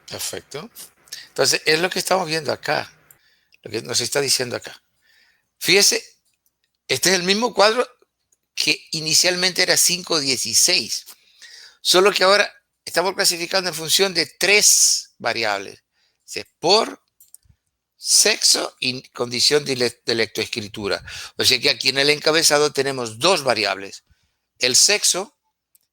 Perfecto. Entonces, es lo que estamos viendo acá, lo que nos está diciendo acá. Fíjese, este es el mismo cuadro que inicialmente era 5.16, solo que ahora estamos clasificando en función de tres variables, por, sexo y condición de lectoescritura. O sea que aquí en el encabezado tenemos dos variables, el sexo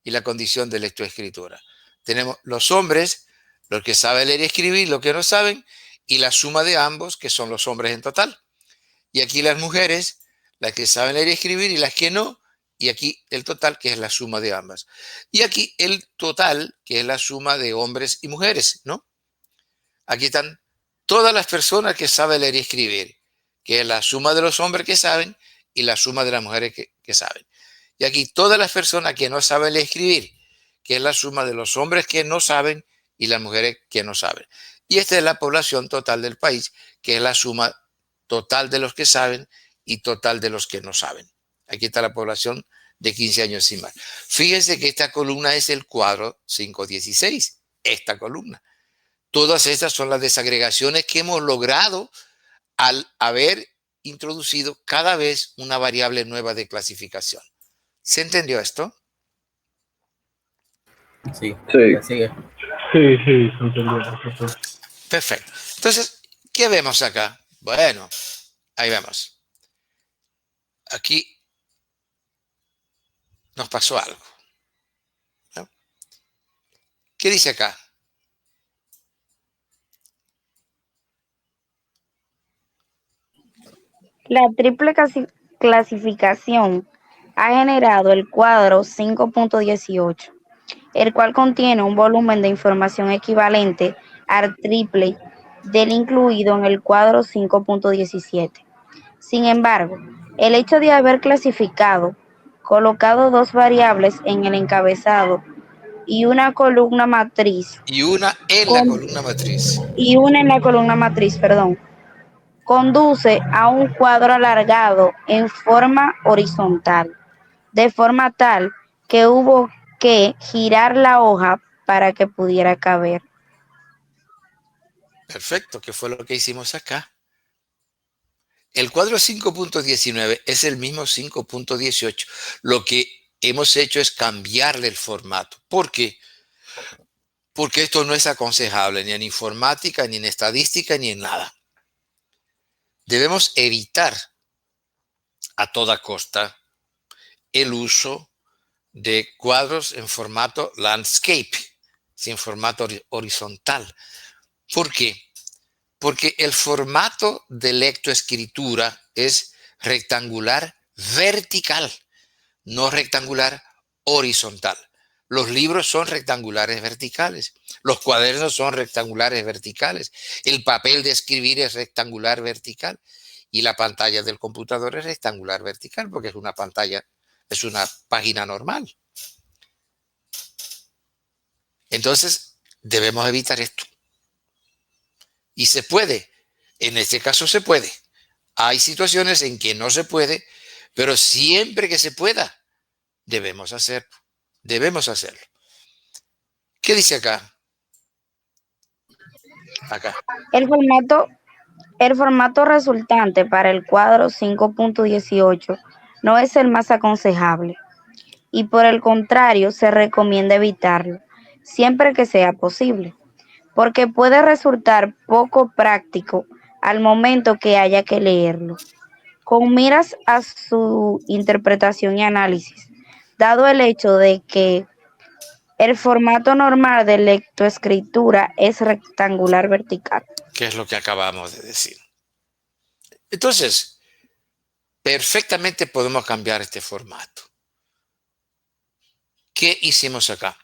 y la condición de lectoescritura. Tenemos los hombres, los que saben leer y escribir, los que no saben, y la suma de ambos, que son los hombres en total. Y aquí las mujeres, las que saben leer y escribir y las que no, y aquí el total, que es la suma de ambas. Y aquí el total, que es la suma de hombres y mujeres, ¿no? Aquí están todas las personas que saben leer y escribir, que es la suma de los hombres que saben y la suma de las mujeres que saben. Y aquí todas las personas que no saben leer y escribir, que es la suma de los hombres que no saben y las mujeres que no saben. Y esta es la población total del país, que es la suma total de los que saben y total de los que no saben. Aquí está la población de 15 años y más. Fíjense que esta columna es el cuadro 5.16, esta columna. Todas estas son las desagregaciones que hemos logrado al haber introducido cada vez una variable nueva de clasificación. ¿Se entendió esto? Sí, Sí. sigue. sí, sí, se entendió, profesor. Perfecto. Entonces, ¿qué vemos acá? Bueno, ahí vemos. Aquí nos pasó algo, ¿no? ¿Qué dice acá? la triple clasificación ha generado el cuadro 5.18, el cual contiene un volumen de información equivalente al triple del incluido en el cuadro 5.17. Sin embargo, el hecho de haber colocado dos variables en el encabezado y una columna matriz, Y una en la con- columna matriz. y una en la columna matriz, perdón, conduce a un cuadro alargado en forma horizontal, de forma tal que hubo que girar la hoja para que pudiera caber. Perfecto, que fue lo que hicimos acá. El cuadro 5.19 es el mismo 5.18. Lo que hemos hecho es cambiarle el formato. ¿Por qué? Porque esto no es aconsejable ni en informática, ni en estadística, ni en nada. Debemos evitar a toda costa el uso de cuadros en formato landscape, sin formato horizontal. ¿Por qué? Porque el formato de lectoescritura es rectangular vertical, no rectangular horizontal. Los libros son rectangulares verticales, los cuadernos son rectangulares verticales, el papel de escribir es rectangular vertical y la pantalla del computador es rectangular vertical porque es una pantalla, es una página normal. Entonces, debemos evitar esto. Y se puede, en este caso se puede. Hay situaciones en que no se puede, pero siempre que se pueda, debemos hacerlo. Debemos hacerlo. ¿Qué dice acá? Acá. El formato resultante para el cuadro 5.18 no es el más aconsejable y por el contrario se recomienda evitarlo siempre que sea posible, porque puede resultar poco práctico al momento que haya que leerlo, con miras a su interpretación y análisis, dado el hecho de que el formato normal de lectoescritura es rectangular vertical. ¿Qué es lo que acabamos de decir? Entonces, perfectamente podemos cambiar este formato. ¿Qué hicimos acá?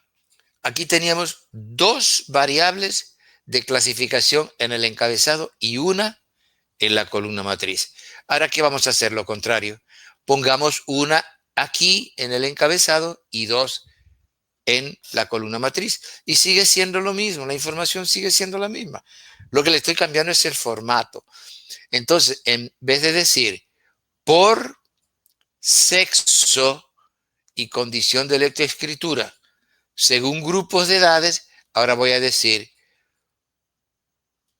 Aquí teníamos dos variables de clasificación en el encabezado y una en la columna matriz. Ahora, ¿qué vamos a hacer? Lo contrario. Pongamos una aquí en el encabezado y dos en la columna matriz. Y sigue siendo lo mismo, la información sigue siendo la misma. Lo que le estoy cambiando es el formato. Entonces, en vez de decir por sexo y condición de lectoescritura, según grupos de edades, ahora voy a decir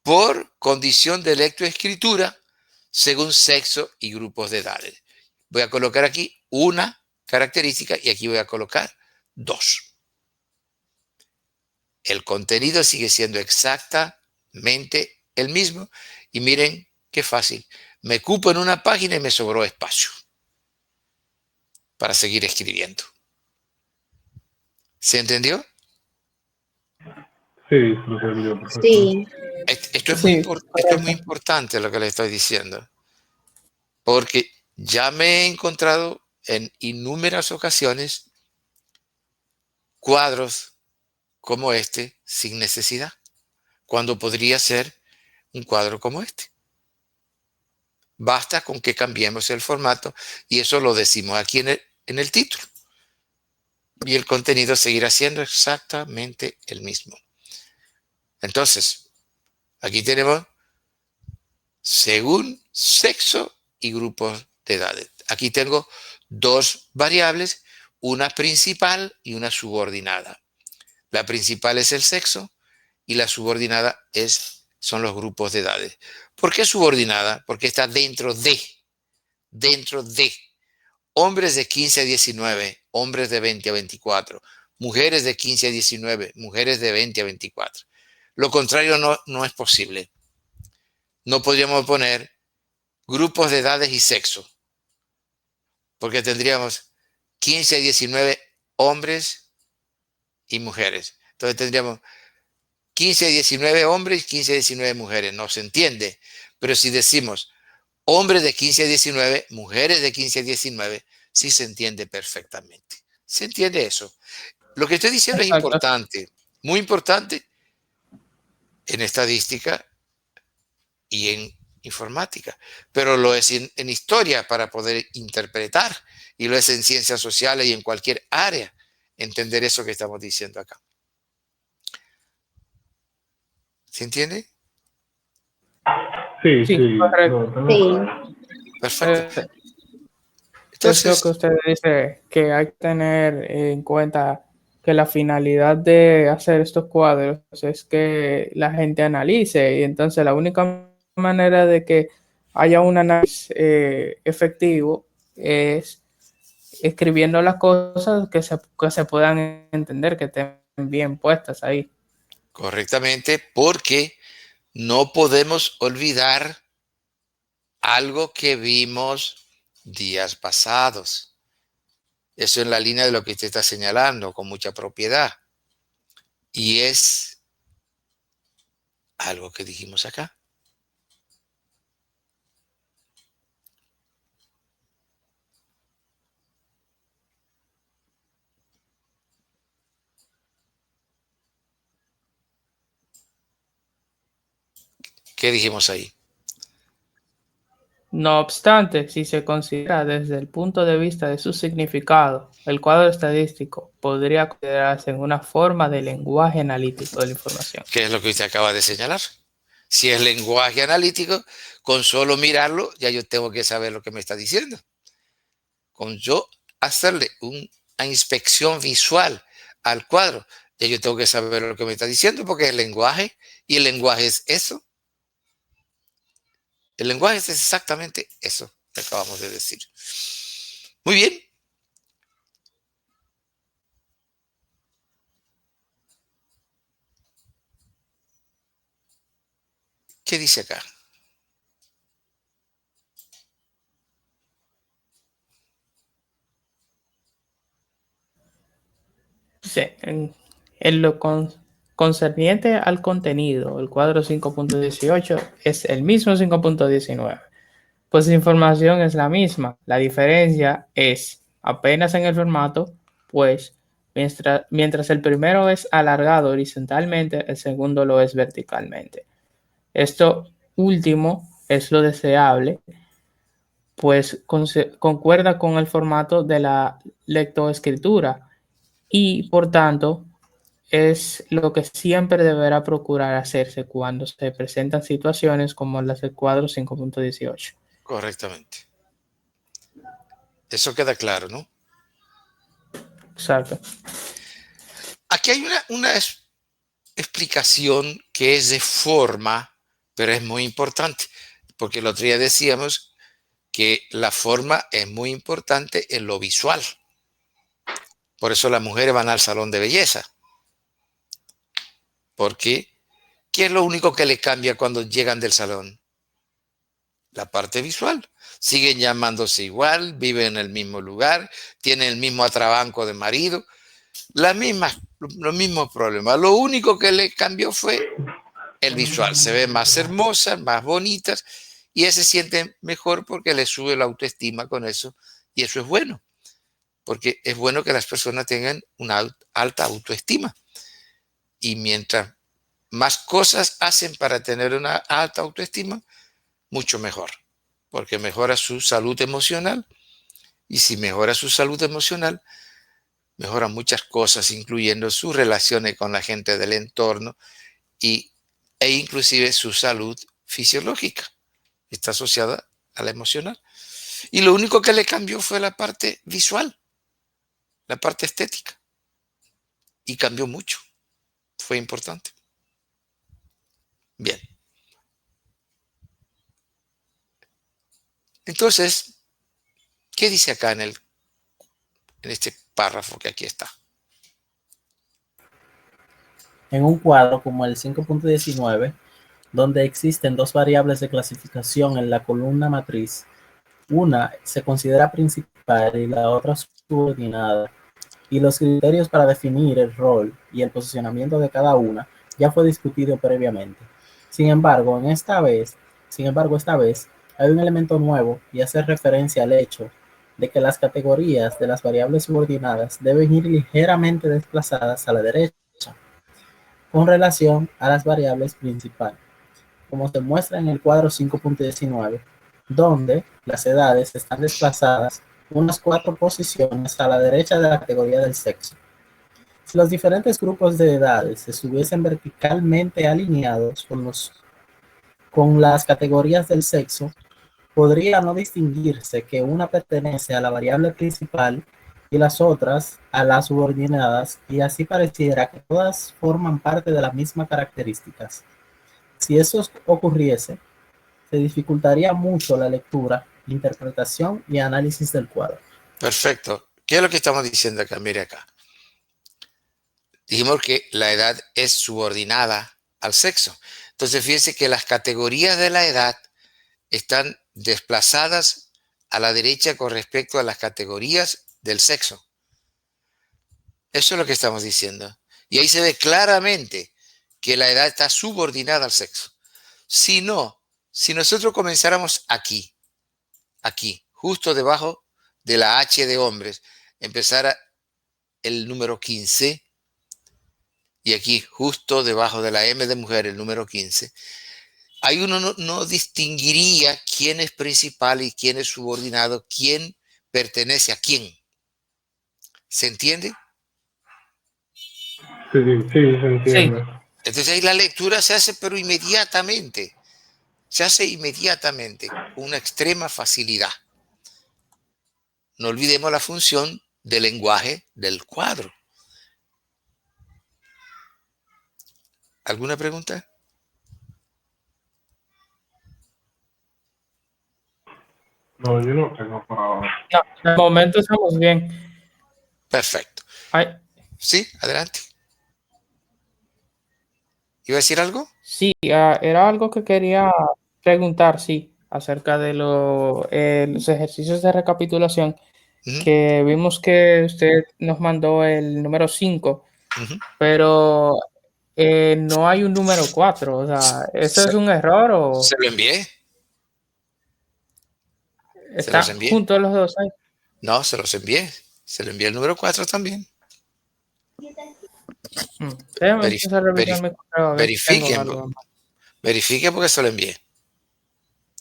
por condición de lectoescritura, según sexo y grupos de edades. Voy a colocar aquí una característica y aquí voy a colocar dos. El contenido sigue siendo exactamente el mismo y miren qué fácil. Me cupo en una página y me sobró espacio para seguir escribiendo. ¿Se entendió? Sí, lo entendió perfectamente. Sí, Esto Sí, es muy correcto. importante lo que le estoy diciendo, porque ya me he encontrado en innumerables ocasiones cuadros como este sin necesidad, cuando podría ser un cuadro como este. Basta con que cambiemos el formato y eso lo decimos aquí en el título. Y el contenido seguirá siendo exactamente el mismo. Entonces, aquí tenemos según sexo y grupos de edades. Aquí tengo dos variables, una principal y una subordinada. La principal es el sexo y la subordinada son los grupos de edades. ¿Por qué subordinada? Porque está dentro de hombres de 15 a 19, hombres de 20 a 24, mujeres de 15 a 19, mujeres de 20 a 24. Lo contrario no es posible. No podríamos poner grupos de edades y sexo, porque tendríamos 15 a 19 hombres y mujeres. Entonces tendríamos 15 a 19 hombres y 15 a 19 mujeres. No se entiende. Pero si decimos hombres de 15 a 19, mujeres de 15 a 19, sí se entiende perfectamente. ¿Se entiende eso? Lo que estoy diciendo es Exacto. importante, muy importante en estadística y en informática, pero lo es en historia para poder interpretar, y lo es en ciencias sociales y en cualquier área, entender eso que estamos diciendo acá. ¿Se entiende? Sí, Sí, sí, correcto. lo tengo Sí. claro. Perfecto. Es lo que Entonces, usted dice, que hay que tener en cuenta que la finalidad de hacer estos cuadros es que la gente analice, y entonces la única manera de que haya un análisis efectivo es escribiendo las cosas que se puedan entender, que estén bien puestas ahí. correctamente, porque no podemos olvidar algo que vimos días pasados. Eso en la línea de lo que usted está señalando con mucha propiedad. Y es algo que dijimos acá. ¿Qué dijimos ahí? No obstante, si se considera desde el punto de vista de su significado, el cuadro estadístico podría considerarse en una forma de lenguaje analítico de la información. ¿Qué es lo que usted acaba de señalar? Si es lenguaje analítico, con solo mirarlo, ya yo tengo que saber lo que me está diciendo. Con yo hacerle una inspección visual al cuadro, ya yo tengo que saber lo que me está diciendo, porque es lenguaje, y el lenguaje es eso. El lenguaje es exactamente eso que acabamos de decir. Muy bien. ¿Qué dice acá? Sí, en lo concerniente al contenido, el cuadro 5.18 es el mismo 5.19. Pues la información es la misma. La diferencia es apenas en el formato, pues mientras el primero es alargado horizontalmente, el segundo lo es verticalmente. Esto último es lo deseable, pues concuerda con el formato de la lectoescritura y por tanto es lo que siempre deberá procurar hacerse cuando se presentan situaciones como las del cuadro 5.18. Correctamente. Eso queda claro, ¿no? Exacto. Aquí hay una explicación que es de forma, pero es muy importante, porque el otro día decíamos que la forma es muy importante en lo visual. Por eso las mujeres van al salón de belleza. Porque, ¿qué es lo único que les cambia cuando llegan del salón? La parte visual. Siguen llamándose igual, viven en el mismo lugar, tienen el mismo atrabanco de marido, los mismos problemas. Lo único que les cambió fue el visual. Se ven más hermosas, más bonitas, y ellas se sienten mejor porque les sube la autoestima con eso. Y eso es bueno, porque es bueno que las personas tengan una alta autoestima. Y mientras más cosas hacen para tener una alta autoestima, mucho mejor, porque mejora su salud emocional. Y si mejora su salud emocional, mejora muchas cosas, incluyendo sus relaciones con la gente del entorno e inclusive su salud fisiológica. Está asociada a la emocional. Y lo único que le cambió fue la parte visual, la parte estética. Y cambió mucho. Fue importante. Bien. Entonces, ¿qué dice acá en este párrafo que aquí está? En un cuadro como el 5.19, donde existen dos variables de clasificación en la columna matriz, una se considera principal y la otra subordinada, y los criterios para definir el rol y el posicionamiento de cada una ya fue discutido previamente. Sin embargo, esta vez hay un elemento nuevo y hace referencia al hecho de que las categorías de las variables subordinadas deben ir ligeramente desplazadas a la derecha con relación a las variables principales, como se muestra en el cuadro 5.19, donde las edades están desplazadas unas 4 posiciones a la derecha de la categoría del sexo. Si los diferentes grupos de edades estuviesen verticalmente alineados con las categorías del sexo, podría no distinguirse que una pertenece a la variable principal y las otras a las subordinadas, y así pareciera que todas forman parte de las mismas características. Si eso ocurriese, se dificultaría mucho la lectura, interpretación y análisis del cuadro. Perfecto. ¿Qué es lo que estamos diciendo acá? Mire acá. Dijimos que la edad es subordinada al sexo. Entonces, fíjense que las categorías de la edad están desplazadas a la derecha con respecto a las categorías del sexo. Eso es lo que estamos diciendo. Y ahí se ve claramente que la edad está subordinada al sexo. Si no, si nosotros comenzáramos aquí, justo debajo de la H de hombres, empezara el número 15, y aquí justo debajo de la M de mujer, el número 15, ahí uno no distinguiría quién es principal y quién es subordinado, quién pertenece a quién. ¿Se entiende? Sí, sí, se Sí, entiende. Entonces ahí la lectura se hace, pero inmediatamente. Se hace inmediatamente, con una extrema facilidad. No olvidemos la función del lenguaje del cuadro. ¿Alguna pregunta? No, yo no tengo por ahora. no, de momento estamos bien. Perfecto. Ay, Sí, adelante. ¿Iba a decir algo? sí, era algo que quería preguntar, sí, acerca de los ejercicios de recapitulación, Ujú, que vimos que usted nos mandó el número 5, ujú. pero no hay un número 4. O sea, ¿eso Se, es un error se o lo envié. Se los están envié. juntos los dos ahí? No, se los envié. Se lo envié el número 4 también. Déjame Verif- entonces revisar verif- mi correo a ver si tengo verifiquen, algo más. verifiquen porque se lo envié.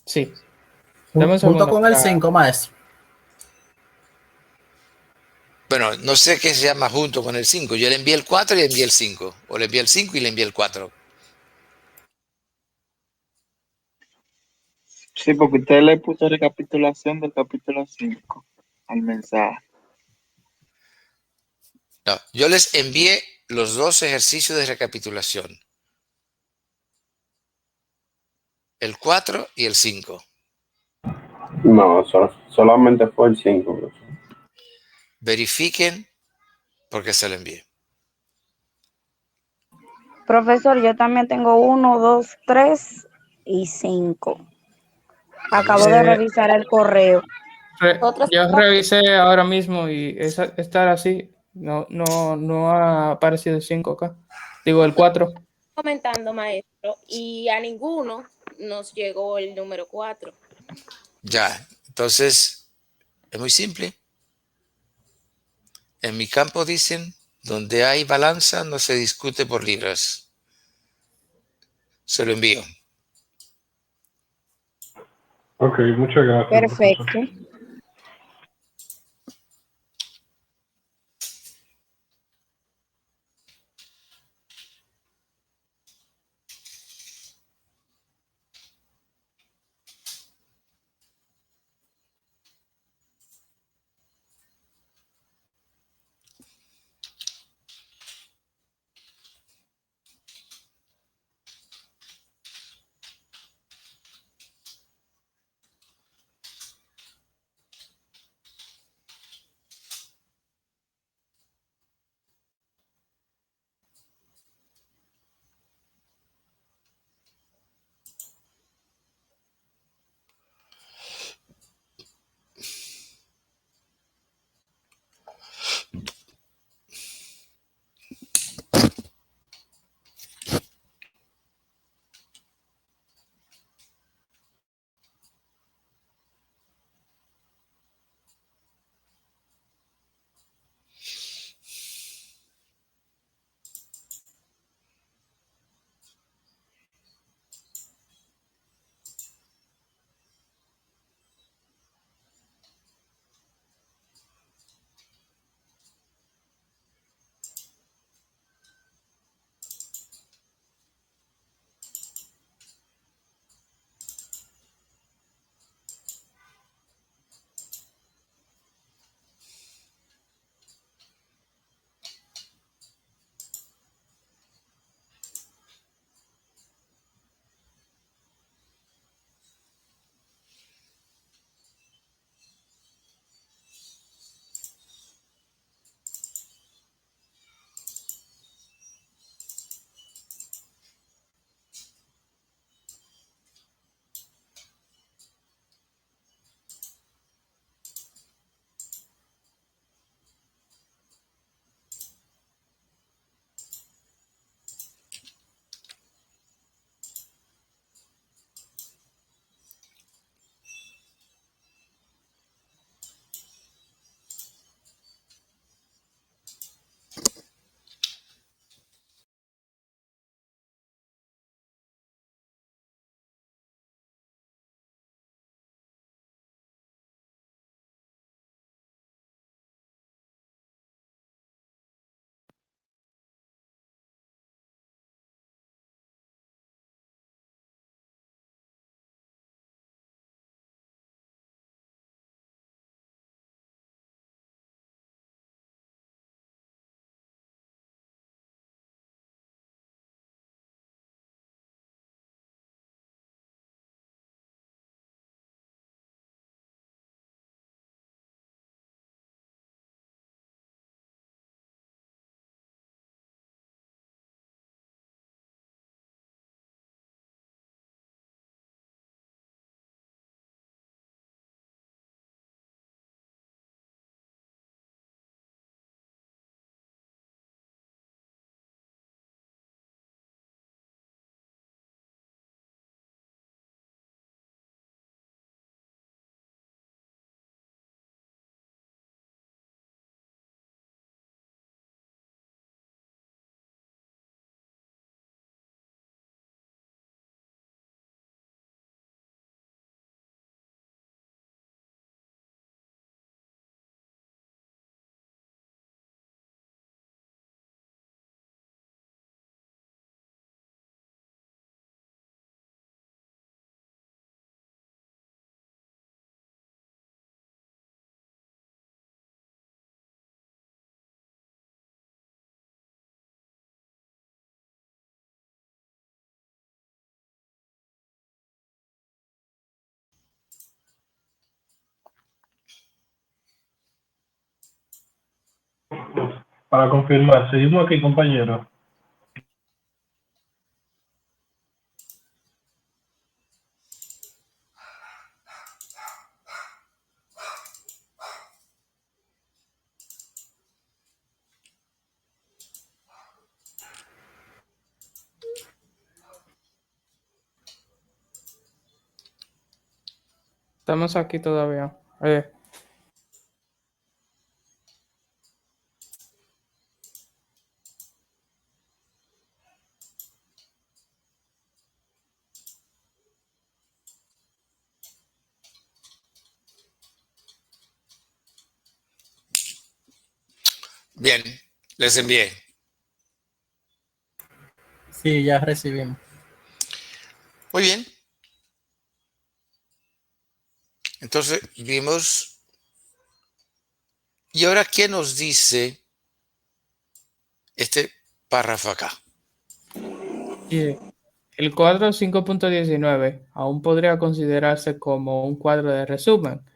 Sí, dame un Junto segundo con el para... 5, maestro. Bueno, no sé qué se llama junto con el 5. Yo le envié el 4 y le envié el 5. O le envié el 5 y le envié el 4. Sí, porque usted le puso recapitulación del capítulo 5 al mensaje. No, yo les envié los dos ejercicios de recapitulación. El 4 y el 5. No, solamente fue el 5, profesor. Verifiquen porque se lo envié. Profesor, yo también tengo 1, 2, 3 y 5. Acabo Vamos. de revisar el correo. Yo revisé ahora mismo y estar así, no ha aparecido el 5 acá. Digo, el 4. Comentando, maestro, y a ninguno nos llegó el número 4. Ya, entonces es muy simple. En mi campo dicen, donde hay balanza no se discute por libras. Se lo envío. Ok, muchas gracias, profesor. Perfecto. Para confirmar, seguimos aquí, compañero. Estamos aquí todavía. Bien, les envié. Sí, ya recibimos. Muy bien. Entonces vimos. ¿Y ahora qué nos dice este párrafo acá? Y el cuadro 5.19 aún podría considerarse como un cuadro de resumen,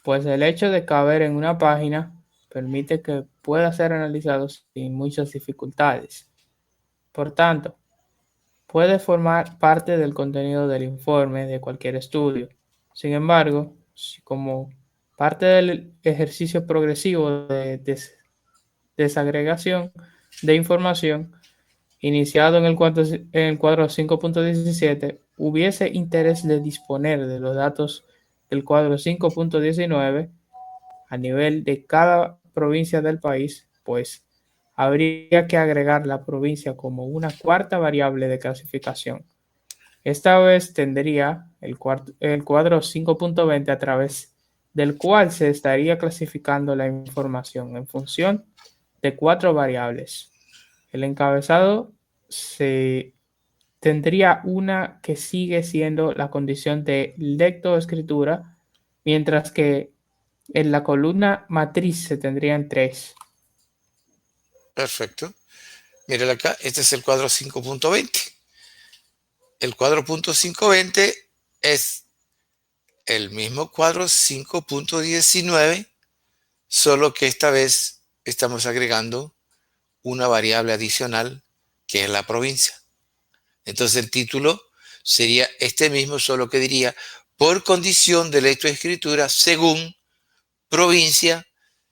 pues el hecho de caber en una página permite que pueda ser analizado sin muchas dificultades. Por tanto, puede formar parte del contenido del informe de cualquier estudio. Sin embargo, si como parte del ejercicio progresivo de desagregación de información iniciado en el cuadro 5.17, hubiese interés de disponer de los datos del cuadro 5.19 a nivel de cada provincia del país, pues habría que agregar la provincia como una cuarta variable de clasificación. Esta vez tendría el cuadro 5.20 a través del cual se estaría clasificando la información en función de 4 variables. El encabezado se tendría una que sigue siendo la condición de lectoescritura, mientras que en la columna matriz se tendrían 3. Perfecto. Miren acá, este es el cuadro 5.20. El cuadro .520 es el mismo cuadro 5.19, solo que esta vez estamos agregando una variable adicional que es la provincia. Entonces el título sería este mismo, solo que diría por condición de lectoescritura según provincia,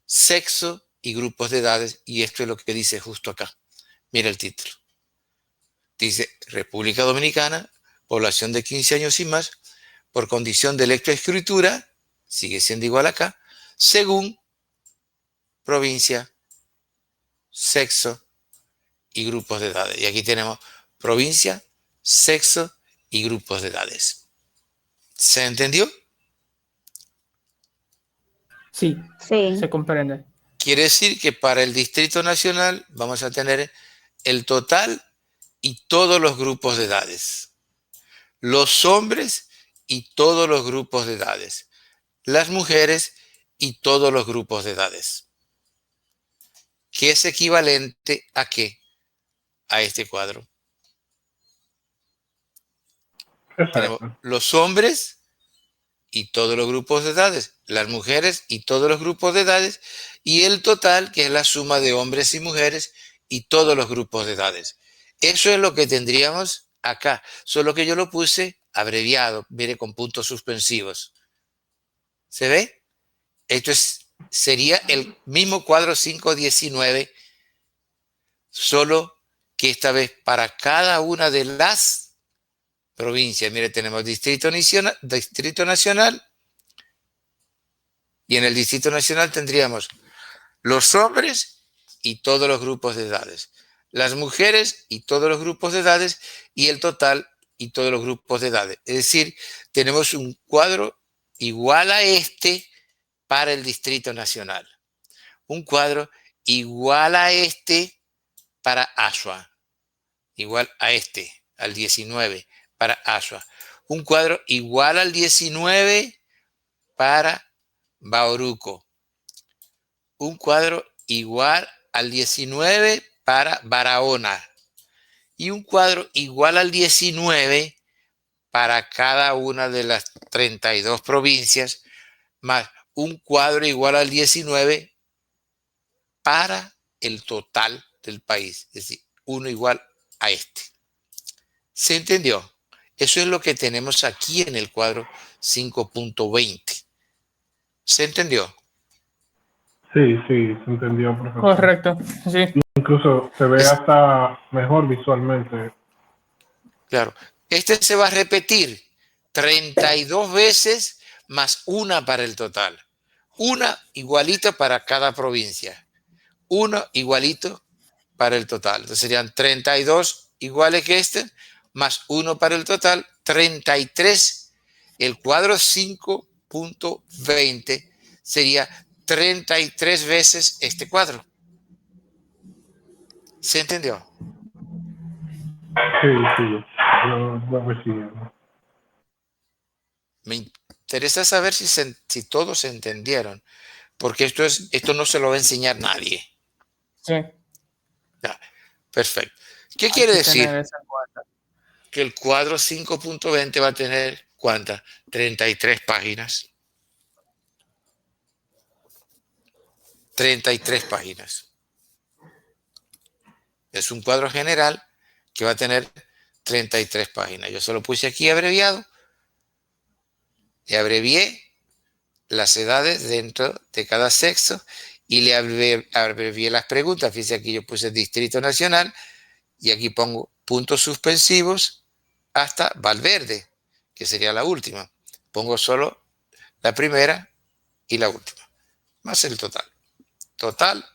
sexo y grupos de edades. Y esto es lo que dice justo acá. Mira el título. Dice República Dominicana, población de 15 años y más, por condición de lectoescritura, sigue siendo igual acá, según provincia, sexo y grupos de edades. Y aquí tenemos provincia, sexo y grupos de edades. ¿Se entendió? Sí, Sí, se comprende. Quiere decir que para el Distrito Nacional vamos a tener el total y todos los grupos de edades. Los hombres y todos los grupos de edades. Las mujeres y todos los grupos de edades. ¿Qué es equivalente a qué? A este cuadro. Tenemos Exacto. los hombres y todos los grupos de edades, las mujeres y todos los grupos de edades, y el total, que es la suma de hombres y mujeres y todos los grupos de edades. Eso es lo que tendríamos acá, solo que yo lo puse abreviado, mire, con puntos suspensivos. ¿Se ve? Esto sería el mismo cuadro 5.19, solo que esta vez para cada una de las provincias. Mire, tenemos Distrito Nacional, y en el Distrito Nacional tendríamos los hombres y todos los grupos de edades, las mujeres y todos los grupos de edades, y el total y todos los grupos de edades. Es decir, tenemos un cuadro igual a este para el Distrito Nacional. Un cuadro igual a este para Azua. Igual a este, al 19, para Azua. Un cuadro igual al 19 para Bauruco. Un cuadro igual al 19 para Barahona. Y un cuadro igual al 19 para cada una de las 32 provincias, más un cuadro igual al 19 para el total del país. Es decir, 1 igual a este. ¿Se entendió? Eso es lo que tenemos aquí en el cuadro 5.20. ¿Se entendió? Sí, sí, se entendió, profesor. Correcto, sí. Incluso se ve hasta mejor visualmente. Claro. Este se va a repetir 32 veces más una para el total. Una igualita para cada provincia. Uno igualito para el total. Entonces serían 32 iguales que este, más 1 para el total, 33. El cuadro 5.20 sería 33 veces este cuadro. ¿Se entendió? Sí, sí. Yo sí. Me interesa saber si todos se entendieron, porque esto no se lo va a enseñar nadie. Sí. Ya, perfecto. ¿Qué Hay quiere que decir? tener eso en cuenta. Que el cuadro 5.20 va a tener, ¿cuántas? 33 páginas. 33 páginas. Es un cuadro general que va a tener 33 páginas. Yo se lo puse aquí abreviado y abrevié las edades dentro de cada sexo y le abrevié las preguntas. Fíjense, aquí yo puse Distrito Nacional y aquí pongo puntos suspensivos hasta Valverde, que sería la última. Pongo solo la primera y la última, más el total. Total,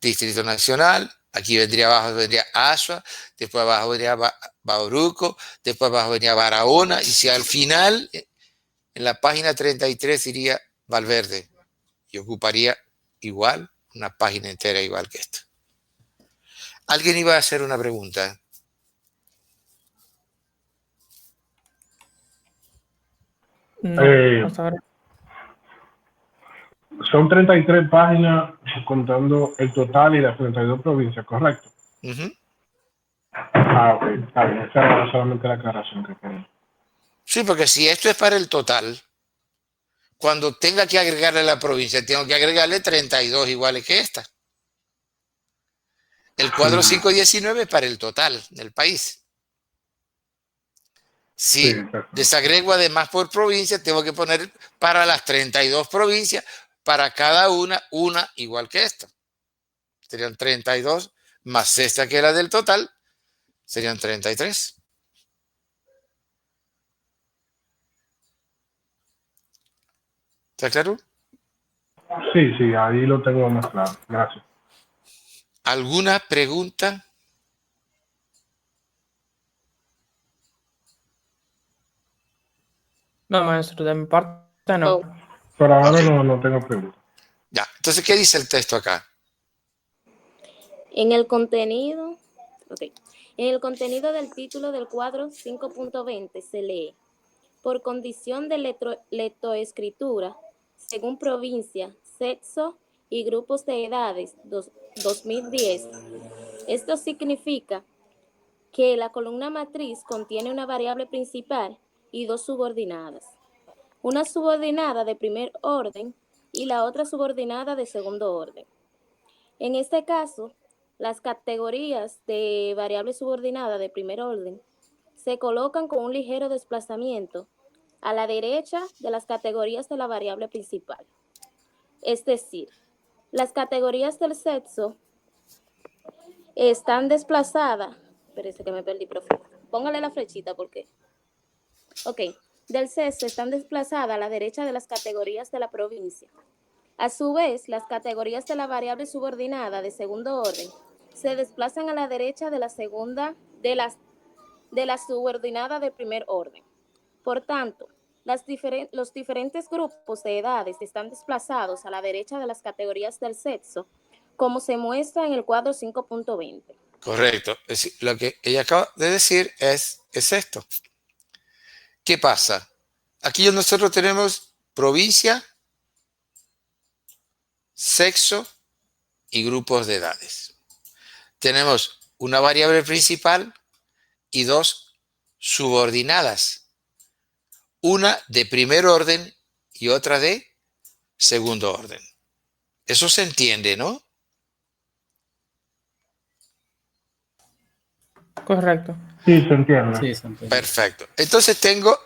Distrito Nacional, aquí vendría abajo, vendría Asua, después abajo vendría Bauruco, después abajo vendría Barahona, y si al final, en la página 33 iría Valverde, y ocuparía igual, una página entera igual que esta. ¿Alguien iba a hacer una pregunta? No, hasta ahora. Son 33 páginas contando el total y las 32 provincias, ¿correcto? Uh-huh. Ah, ok, está bien. Esa era solamente la aclaración que quería. Sí, porque si esto es para el total, cuando tenga que agregarle la provincia, tengo que agregarle 32 iguales que esta. El cuadro 519 es para el total del país. Si desagrego además por provincia, tengo que poner para las 32 provincias, para cada una igual que esta. Serían 32 más esta que era del total, serían 33. ¿Está claro? Sí, sí, ahí lo tengo más claro. Gracias. ¿Alguna pregunta? No, maestro, de mi parte no. Por ahora Ok. no tengo preguntas. Ya, entonces, ¿qué dice el texto acá? En el contenido, en el contenido del título del cuadro 5.20 se lee, por condición de lectoescritura, según provincia, sexo y grupos de edades 2010. Esto significa que la columna matriz contiene una variable principal y dos subordinadas. Una subordinada de primer orden y la otra subordinada de segundo orden. En este caso, las categorías de variable subordinada de primer orden se colocan con un ligero desplazamiento a la derecha de las categorías de la variable principal. Es decir, las categorías del sexo están desplazadas. Espérese que me perdí, profe. Póngale la flechita porque. Ok. Del sexo están desplazadas a la derecha de las categorías de la provincia. A su vez, las categorías de la variable subordinada de segundo orden se desplazan a la derecha de la segunda de la subordinada de primer orden. Por tanto, los diferentes grupos de edades están desplazados a la derecha de las categorías del sexo, como se muestra en el cuadro 5.20. Correcto. Es decir, lo que ella acaba de decir es esto. ¿Qué pasa? Aquí nosotros tenemos provincia, sexo y grupos de edades. Tenemos una variable principal y dos subordinadas. Una de primer orden y otra de segundo orden. Eso se entiende, ¿no? Correcto. Sí, se entiende. Sí, se entiende. Perfecto. Entonces tengo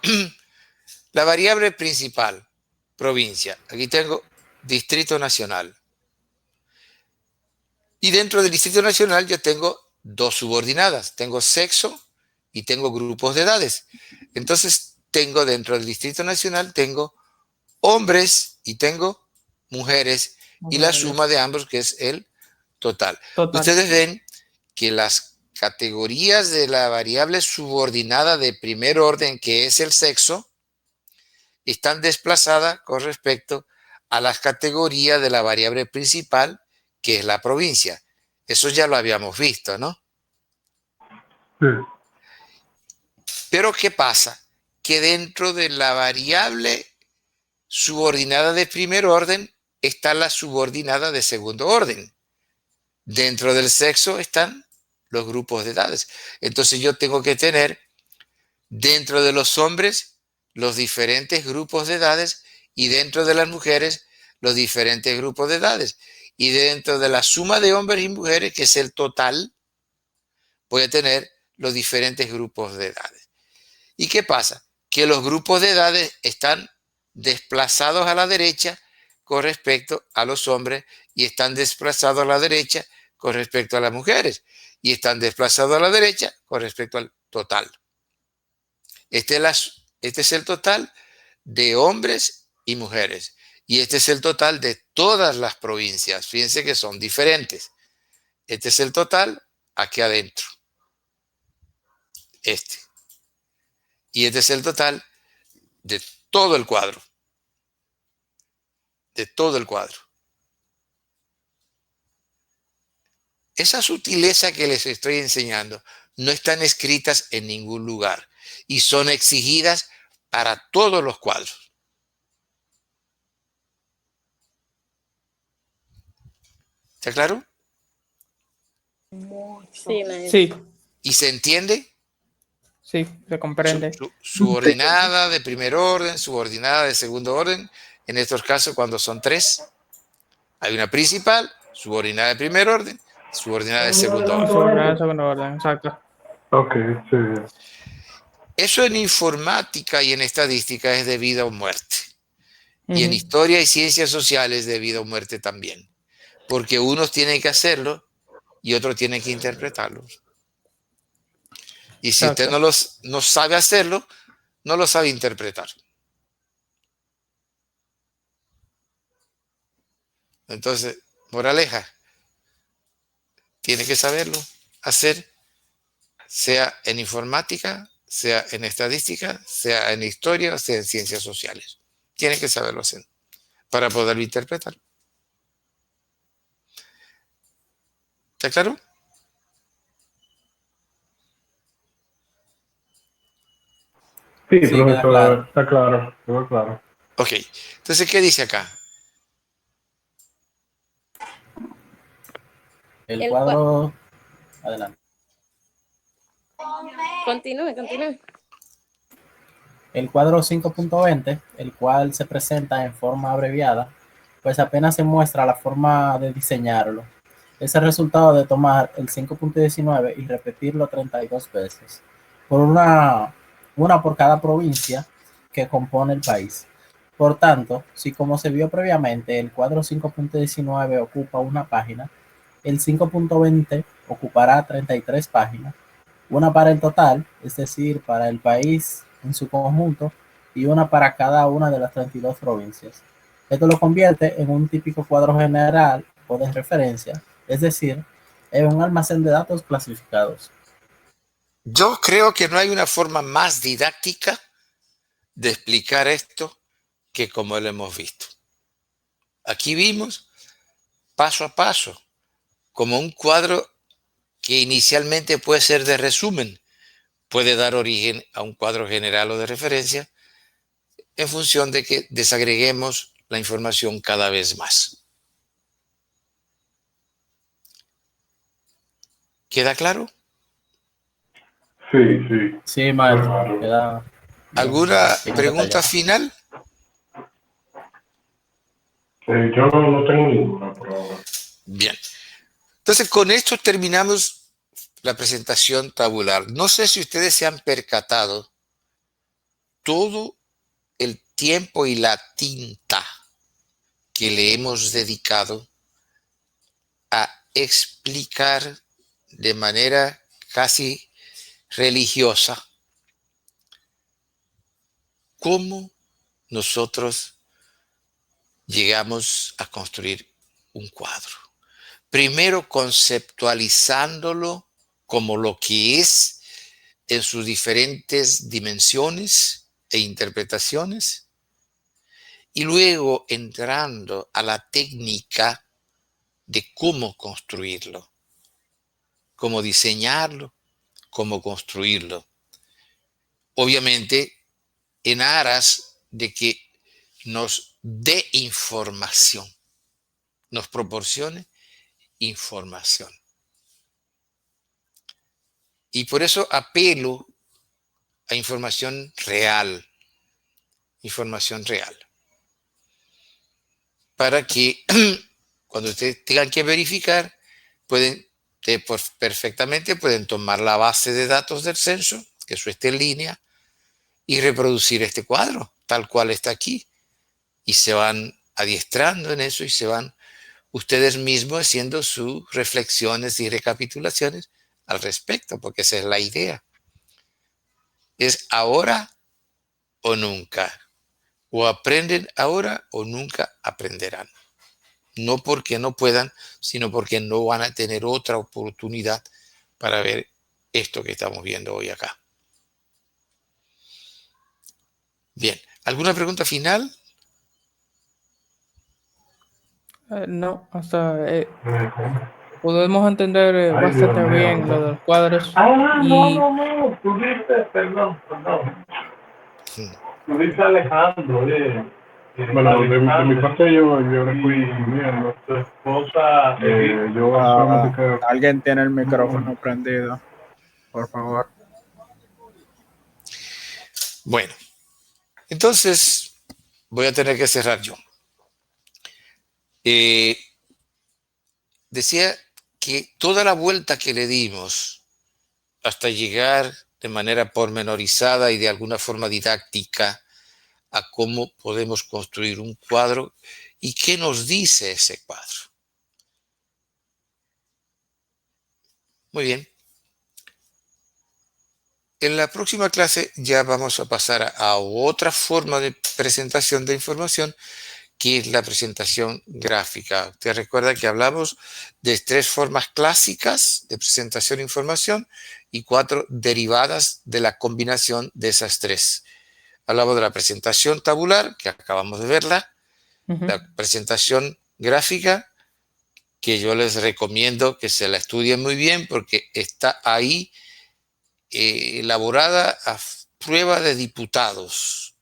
la variable principal, provincia. Aquí tengo Distrito Nacional. Y dentro del Distrito Nacional yo tengo dos subordinadas. Tengo sexo y tengo grupos de edades. Entonces tengo dentro del Distrito Nacional, tengo hombres y tengo mujeres y la suma de ambos, que es el total. Total. Ustedes ven que las categorías de la variable subordinada de primer orden, que es el sexo, están desplazadas con respecto a las categorías de la variable principal, que es la provincia. Eso ya lo habíamos visto, ¿no? Sí. Pero ¿qué pasa? Que dentro de la variable subordinada de primer orden está la subordinada de segundo orden. Dentro del sexo están los grupos de edades. Entonces yo tengo que tener dentro de los hombres los diferentes grupos de edades y dentro de las mujeres los diferentes grupos de edades. Y dentro de la suma de hombres y mujeres, que es el total, voy a tener los diferentes grupos de edades. ¿Y qué pasa? Que los grupos de edades están desplazados a la derecha con respecto a los hombres y están desplazados a la derecha con respecto a las mujeres y están desplazados a la derecha con respecto al total. Este es el total de hombres y mujeres y este es el total de todas las provincias. Fíjense que son diferentes. Este es el total aquí adentro. Y este es el total de todo el cuadro. De todo el cuadro. Esa sutileza que les estoy enseñando no están escritas en ningún lugar y son exigidas para todos los cuadros. ¿Está claro? Sí, maestro. Sí, ¿Y se entiende? sí, se comprende. Subordinada de primer orden, subordinada de segundo orden. En estos casos, cuando son tres, hay una principal, subordinada de primer orden, subordinada de segundo orden. Subordinado de segundo orden, exacto. Ok, sí. Eso en informática y en estadística es de vida o muerte. Y en Ujú. historia y ciencias sociales de vida o muerte también. Porque unos tienen que hacerlo y otros tienen que interpretarlo. Y si usted Exacto. no sabe hacerlo, no lo sabe interpretar. Entonces, moraleja, tiene que saberlo hacer, sea en informática, sea en estadística, sea en historia, sea en ciencias sociales. Tiene que saberlo hacer para poderlo interpretar. ¿Está claro? Sí, Sí, queda profesor, claro. está claro, quedó claro. Ok. Entonces, ¿qué dice acá? El El cuadro. Adelante. Continúe. El cuadro 5.20, el cual se presenta en forma abreviada, pues apenas se muestra la forma de diseñarlo. Es el resultado de tomar el 5.19 y repetirlo 32 veces, por una por cada provincia que compone el país. Por tanto, si como se vio previamente, el cuadro 5.19 ocupa una página, el 5.20 ocupará 33 páginas, una para el total, es decir, para el país en su conjunto, y una para cada una de las 32 provincias. Esto lo convierte en un típico cuadro general o de referencia, es decir, en un almacén de datos clasificados. Yo creo que no hay una forma más didáctica de explicar esto que como lo hemos visto. Aquí vimos paso a paso, como un cuadro que inicialmente puede ser de resumen, puede dar origen a un cuadro general o de referencia en función de que desagreguemos la información cada vez más. ¿Queda claro? Sí, sí. Sí, maestro, queda ¿Alguna bien pregunta detallado. final? Yo no tengo ninguna por ahora. Bien. Entonces, con esto terminamos la presentación tabular. No sé si ustedes se han percatado todo el tiempo y la tinta que le hemos dedicado a explicar de manera casi religiosa cómo nosotros llegamos a construir un cuadro. Primero conceptualizándolo como lo que es en sus diferentes dimensiones e interpretaciones, y luego entrando a la técnica de cómo construirlo, cómo diseñarlo, cómo construirlo. Obviamente, en aras de que nos dé información, nos proporcione información. Y por eso apelo a información real, para que cuando ustedes tengan que verificar, perfectamente pueden tomar la base de datos del censo, que eso esté en línea, y reproducir este cuadro tal cual está aquí. Y se van adiestrando en eso y se van ustedes mismos haciendo sus reflexiones y recapitulaciones al respecto, porque esa es la idea. Es ahora o nunca. O aprenden ahora o nunca aprenderán. No porque no puedan, sino porque no van a tener otra oportunidad para ver esto que estamos viendo hoy acá. Bien, ¿alguna pregunta final? No, hasta podemos entender bastante bien lo de los cuadros. No, tú dices, perdón. Tú dices Alejandro, Bueno, de mi parte yo le fui viendo. Tu esposa, Alguien tiene el micrófono prendido, por favor. Bueno, entonces voy a tener que cerrar yo. Decía que toda la vuelta que le dimos hasta llegar de manera pormenorizada y de alguna forma didáctica a cómo podemos construir un cuadro y qué nos dice ese cuadro. Muy bien. En la próxima clase ya vamos a pasar a otra forma de presentación de información, que es la presentación gráfica. Usted recuerda que hablamos de 3 formas clásicas de presentación de información y 4 derivadas de la combinación de esas 3. Hablamos de la presentación tabular, que acabamos de verla, la presentación gráfica, que yo les recomiendo que se la estudien muy bien porque está ahí elaborada a prueba de diputados.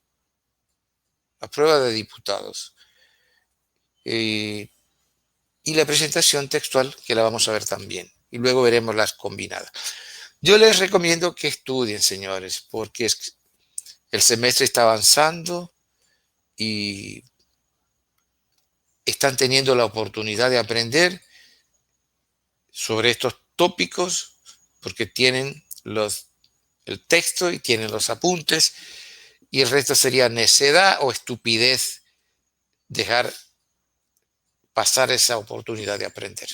Y la presentación textual, que la vamos a ver también. Y luego veremos las combinadas. Yo les recomiendo que estudien, señores, porque el semestre está avanzando y están teniendo la oportunidad de aprender sobre estos tópicos porque tienen el texto y tienen los apuntes, y el resto sería necedad o estupidez dejar pasar esa oportunidad de aprender.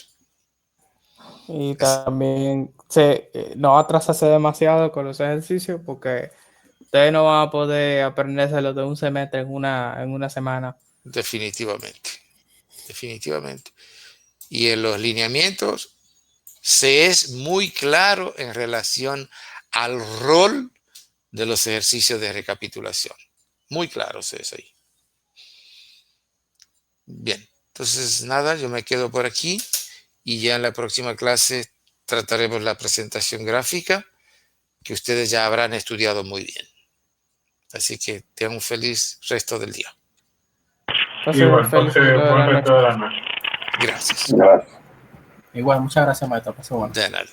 Y también no atrasarse demasiado con los ejercicios porque ustedes no van a poder aprendérselo de un semestre en una semana. Definitivamente. Y en los lineamientos se es muy claro en relación al rol de los ejercicios de recapitulación. Muy claro se es ahí. Bien, entonces nada, yo me quedo por aquí y ya en la próxima clase trataremos la presentación gráfica, que ustedes ya habrán estudiado muy bien. Así que tengan un feliz resto del día. Igual, feliz resto de la noche. Gracias. Igual, muchas gracias, maestro. De nada.